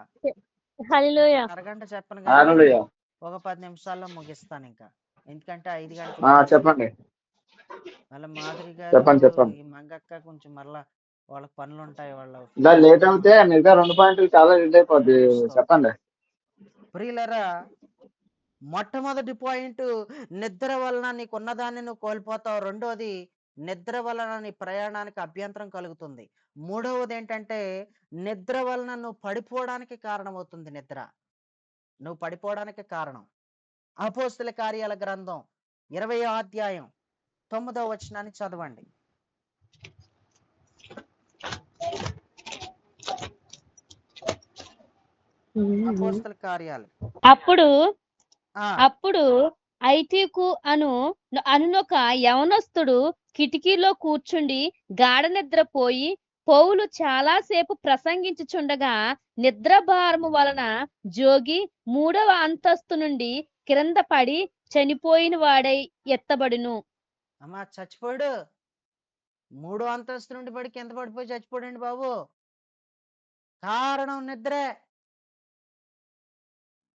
హల్లెలూయా. అరగంట చెప్పను హల్లెలూయా. ఒక 10 నిమిషాల్లో ముగిస్తాను ఇంకా. ఎందుకంటే 5 గంటలకు చెప్పండి. మళ్ళీ మాధురి చెప్పండి, గారు, చెప్పండి. ఈ మంగక్క కొంచెం మళ్ళా వాళ్ళకి పనులు ఉంటాయి. లేట్ అవుతే మిగతా 2 పాయింట్లు చాలా లేట్ అయిపోద్ది. చెప్పండి. ప్రియులరా, మొట్టమొదటి పాయింట్, నిద్ర వలన నీకున్న దాన్ని నువ్వు కోల్పోతావు. రెండోది, నిద్ర వలన నీ ప్రయాణానికి అభ్యంతరం కలుగుతుంది. మూడవది ఏంటంటే, నిద్ర వలన నువ్వు పడిపోవడానికి కారణమవుతుంది నిద్ర. నువ్వు పడిపోవడానికి కారణం. అపోస్తుల కార్యాల గ్రంథం 20వ అధ్యాయం 9వ వచనాన్ని చదవండి. అపోస్తుల కార్యాలు అప్పుడు ఆ అప్పుడు ఐతికు అనునొక యవనస్తుడు కిటికీలో కూర్చుండి గాఢ నిద్రపోయి పౌలు చాలాసేపు ప్రసంగించుచుండగా నిద్రభారము వలన జోగి 3వ అంతస్తు నుండి క్రింద పడి చనిపోయిన వాడై ఎత్తబడును. అమ్మా, చచ్చిపోయాడు. 3వ అంతస్తు నుండి పడి కింద పడిపోయి చచ్చిపోడండి బాబు. కారణం నిద్రే.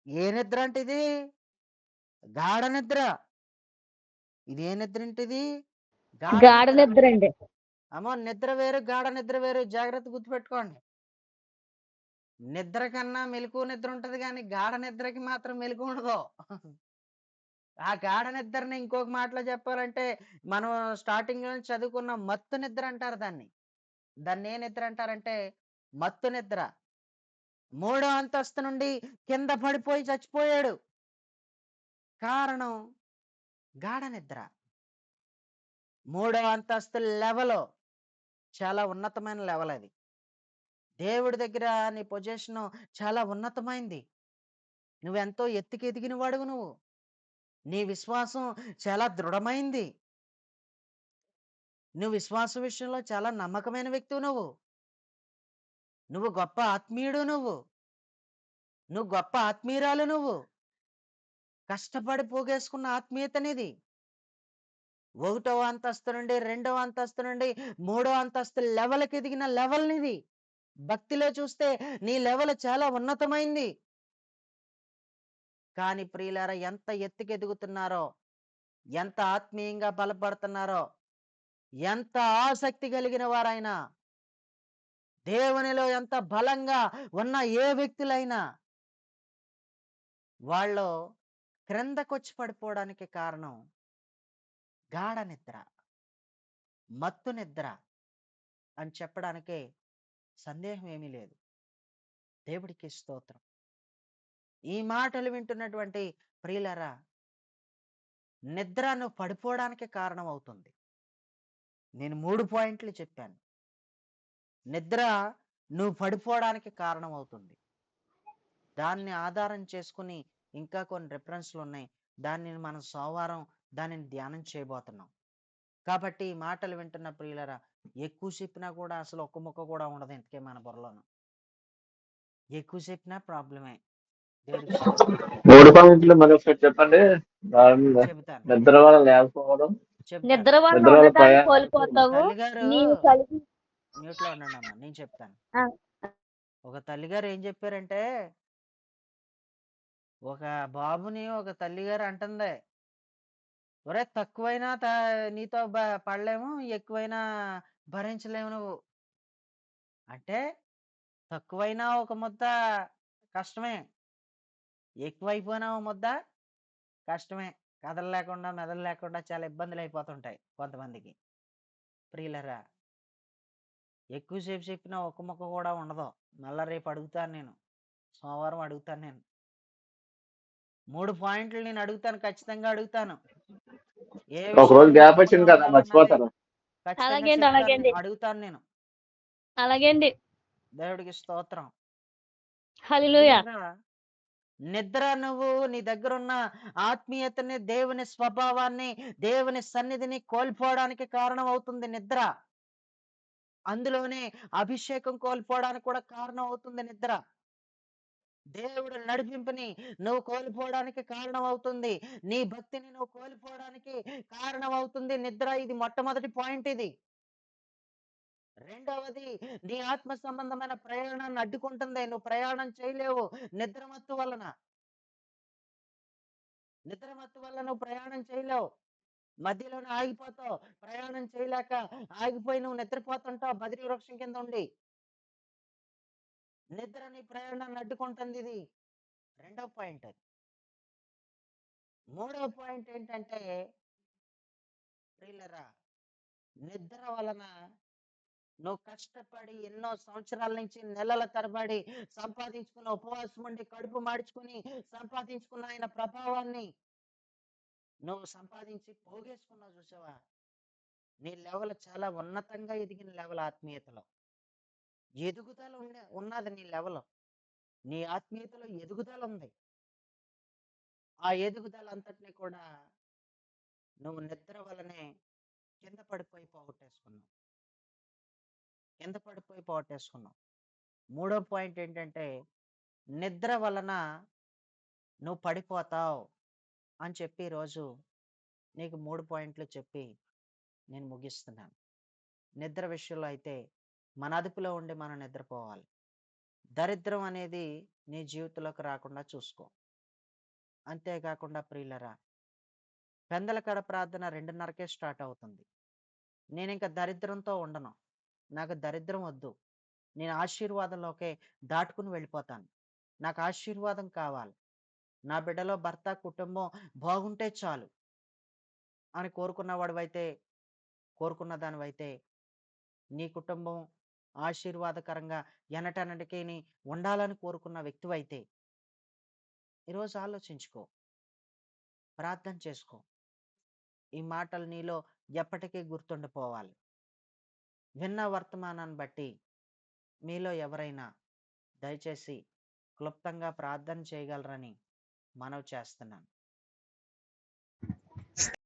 ఏ నిద్ర అంటే ఇది? గాఢ నిద్ర. ఇది ఏ నిద్ర అంటే ఇది? గాఢ నిద్ర అండి. అమ్మో, నిద్ర వేరు, గాఢ నిద్ర వేరు. జాగ్రత్త గుర్తుపెట్టుకోండి. నిద్ర కన్నా మెలకు నిద్ర ఉంటది, కానీ గాఢ నిద్రకి మాత్రం మెలకు ఉండదు. ఆ గాఢ నిద్రని ఇంకొక మాటలో చెప్పాలంటే, మనం స్టార్టింగ్ లో చదువుకున్న మత్తు నిద్ర అంటారు దాన్ని. దాన్ని ఏ నిద్ర అంటారంటే మత్తు నిద్ర. 3వ అంతస్తు నుండి కింద పడిపోయి చచ్చిపోయాడు. కారణం గాఢ నిద్ర. 3వ అంతస్తు లెవెల్ చాలా ఉన్నతమైన లెవెల్ అది. దేవుడి దగ్గర నీ పొజిషన్ చాలా ఉన్నతమైంది. నువ్వెంతో ఎత్తుకి ఎదిగిన వాడువు నువ్వు. నీ విశ్వాసం చాలా దృఢమైంది. నువ్వు విశ్వాసం విషయంలో చాలా నమ్మకమైన వ్యక్తివి నువ్వు. నువ్వు గొప్ప ఆత్మీయుడు నువ్వు. నువ్వు గొప్ప ఆత్మీయురాలు నువ్వు. కష్టపడి పోగేసుకున్న ఆత్మీయత నీది. 1వ అంతస్తు నుండి 2వ అంతస్తు నుండి 3వ అంతస్తు లెవెల్కి ఎదిగిన లెవెల్ నీది. భక్తిలో చూస్తే నీ లెవెల్ చాలా ఉన్నతమైంది. కానీ ప్రియులారా, ఎంత ఎత్తుకు ఎదుగుతున్నారో, ఎంత ఆత్మీయంగా బలపడుతున్నారో, ఎంత ఆసక్తి కలిగిన వారైనా, దేవునిలో ఎంత బలంగా ఉన్న ఏ వ్యక్తులైనా, వాళ్ళు క్రిందకొచ్చి పడిపోవడానికి కారణం గాఢ నిద్ర, మత్తు నిద్ర అని చెప్పడానికే సందేహం ఏమీ లేదు. దేవుడికి స్తోత్రం. ఈ మాటలు వింటున్నటువంటి ప్రియులారా, నిద్ర నువ్వు పడిపోవడానికి కారణం అవుతుంది. నేను 3 పాయింట్లు చెప్పాను. నిద్ర నువ్వు పడిపోవడానికి కారణం అవుతుంది. దాన్ని ఆధారం చేసుకుని ఇంకా కొన్ని రిఫరెన్స్లు ఉన్నాయి. దానిని మనం సోమవారం దానిని ధ్యానం చేయబోతున్నాం. కాబట్టి ఈ మాటలు వింటున్న ప్రియులరా, ఎక్కువ చెప్పినా కూడా అసలు ఒక్క ముక్క కూడా ఉండదు ఇంతకే మన బుర్రలోను. ఎక్కువ చెప్పినా ప్రాబ్లమే. దేవుడికి స్తోత్రం. 3 పాయింట్లు మరొకసారి చెప్పండి. చెబుతాను నిద్ర వల్ల లేకపోవడం, చెప్తాను. నిద్ర వల్ల నిద్ర వల్ల ఉన్నదాన్ని ప్రయాణం, కోల్పోతావు. తల్లిగారు నీవు కలిగి మ్యూట్ లో ఉండండి అమ్మా, నేను చెప్తాను. ఆ, ఒక తల్లిగారు ఏం చెప్పారంటే, ఒక బాబుని ఒక తల్లిగారు అంటుంది, ఒరే తక్కువైనా నీతో పడలేము, ఎక్కువైనా భరించలేము నువ్వు. అంటే తక్కువైనా ఒక ముద్ద కష్టమే, ఎక్కువైపోయినా ఒక ముద్ద కష్టమే. కథలు లేకుండా మెదలు లేకుండా చాలా ఇబ్బందులు అయిపోతుంటాయి కొంతమందికి. ప్రియులరా, ఎక్కువసేపు చెప్పినా ఒక్క ముక్క కూడా ఉండదు. మళ్ళా రేపు అడుగుతాను నేను, సోమవారం అడుగుతాను నేను. 3 పాయింట్లు నేను అడుగుతాను, ఖచ్చితంగా అడుగుతాను. ఏ ఒక రోజు విషయాలు గ్యాప్ వచ్చింది కదా, చెప్పకూడదన్నది మర్చిపోతారు. ఖచ్చితంగా అలాగేండి, చెప్తాను, అలాగేండి, అడుగుతాను నేను. అలాగేండి. దేవుడికి స్తోత్రం. హల్లెలూయా. ప్రియులారా, నిద్ర నువ్వు నీ దగ్గర ఉన్న ఆత్మీయతని, దేవుని స్వభావాన్ని, దేవుని సన్నిధిని కోల్పోవడానికి కారణం అవుతుంది నిద్ర. అందులోనే అభిషేకం కోల్పోవడానికి కూడా కారణం అవుతుంది నిద్ర. దేవుడు నడిపింపుని నువ్వు కోల్పోవడానికి కారణం అవుతుంది. నీ భక్తిని నువ్వు కోల్పోవడానికి కారణం అవుతుంది నిద్ర. ఇది మొట్టమొదటి పాయింట్. ఇది రెండవది, నీ ఆత్మ సంబంధమైన ప్రయాణాన్ని అడ్డుకుంటుంది. నువ్వు ప్రయాణం చేయలేవు నిద్రమత్తు వలన. నిద్రమత్తు వల్ల నువ్వు ప్రయాణం చేయలేవు. మధ్యలోనే ఆగిపోతావు. ప్రయాణం చేయలేక ఆగిపోయి నువ్వు నిద్రపోతుంటావు బదిరి వృక్షం కింద ఉండి. నిద్ర నీ ప్రయాణాన్ని అడ్డుకుంటుంది. ఇది రెండో పాయింట్ అది. మూడో పాయింట్ ఏంటంటే ప్రియులరా, నిద్ర వలన నువ్వు కష్టపడి ఎన్నో సంవత్సరాల నుంచి నెలల తరబడి సంపాదించుకున్న, ఉపవాసం ఉండి కడుపు మార్చుకుని సంపాదించుకున్న ఆయన ప్రభావాన్ని నువ్వు సంపాదించి పోగేసుకున్నావు చూసావా? నీ లెవెల్ చాలా ఉన్నతంగా ఎదిగిన లెవెల్ ఆత్మీయతలో ఎదుగుదల ఉన్నది. నీ లెవెల్, నీ ఆత్మీయతలో ఎదుగుదల ఉంది. ఆ ఎదుగుదల అంతటిని కూడా నువ్వు నిద్ర వలనే కింద పడిపోయి పోగొట్టేసుకున్నావు. కింద పడిపోయి పోగొట్టేసుకున్నావు. మూడో పాయింట్ ఏంటంటే నిద్ర వలన నువ్వు పడిపోతావు అని చెప్పి ఈరోజు నీకు 3 పాయింట్లు చెప్పి నేను ముగిస్తున్నాను. నిద్ర విషయంలో అయితే మన అదుపులో ఉండి మనం నిద్రపోవాలి. దరిద్రం అనేది నీ జీవితంలోకి రాకుండా చూసుకో. అంతేకాకుండా ప్రియులరా, పెందలకడ ప్రార్థన 2:30కే స్టార్ట్ అవుతుంది. నేను ఇంకా దరిద్రంతో ఉండను. నాకు దరిద్రం వద్దు. నేను ఆశీర్వాదంలోకే దాటుకుని వెళ్ళిపోతాను. నాకు ఆశీర్వాదం కావాలి. నా బిడ్డలో భర్త, కుటుంబం బాగుంటే చాలు అని కోరుకున్న దానివైతే నీ కుటుంబం ఆశీర్వాదకరంగా ఎనటనటికి ఉండాలని కోరుకున్న వ్యక్తివైతే ఈరోజు ఆలోచించుకో, ప్రార్థన చేసుకో. ఈ మాటలు నీలో ఎప్పటికీ గుర్తుండిపోవాలి. విన్న వర్తమానాన్ని బట్టి మీలో ఎవరైనా దయచేసి క్లుప్తంగా ప్రార్థన చేయగలరని మనవి చేస్తున్నాను.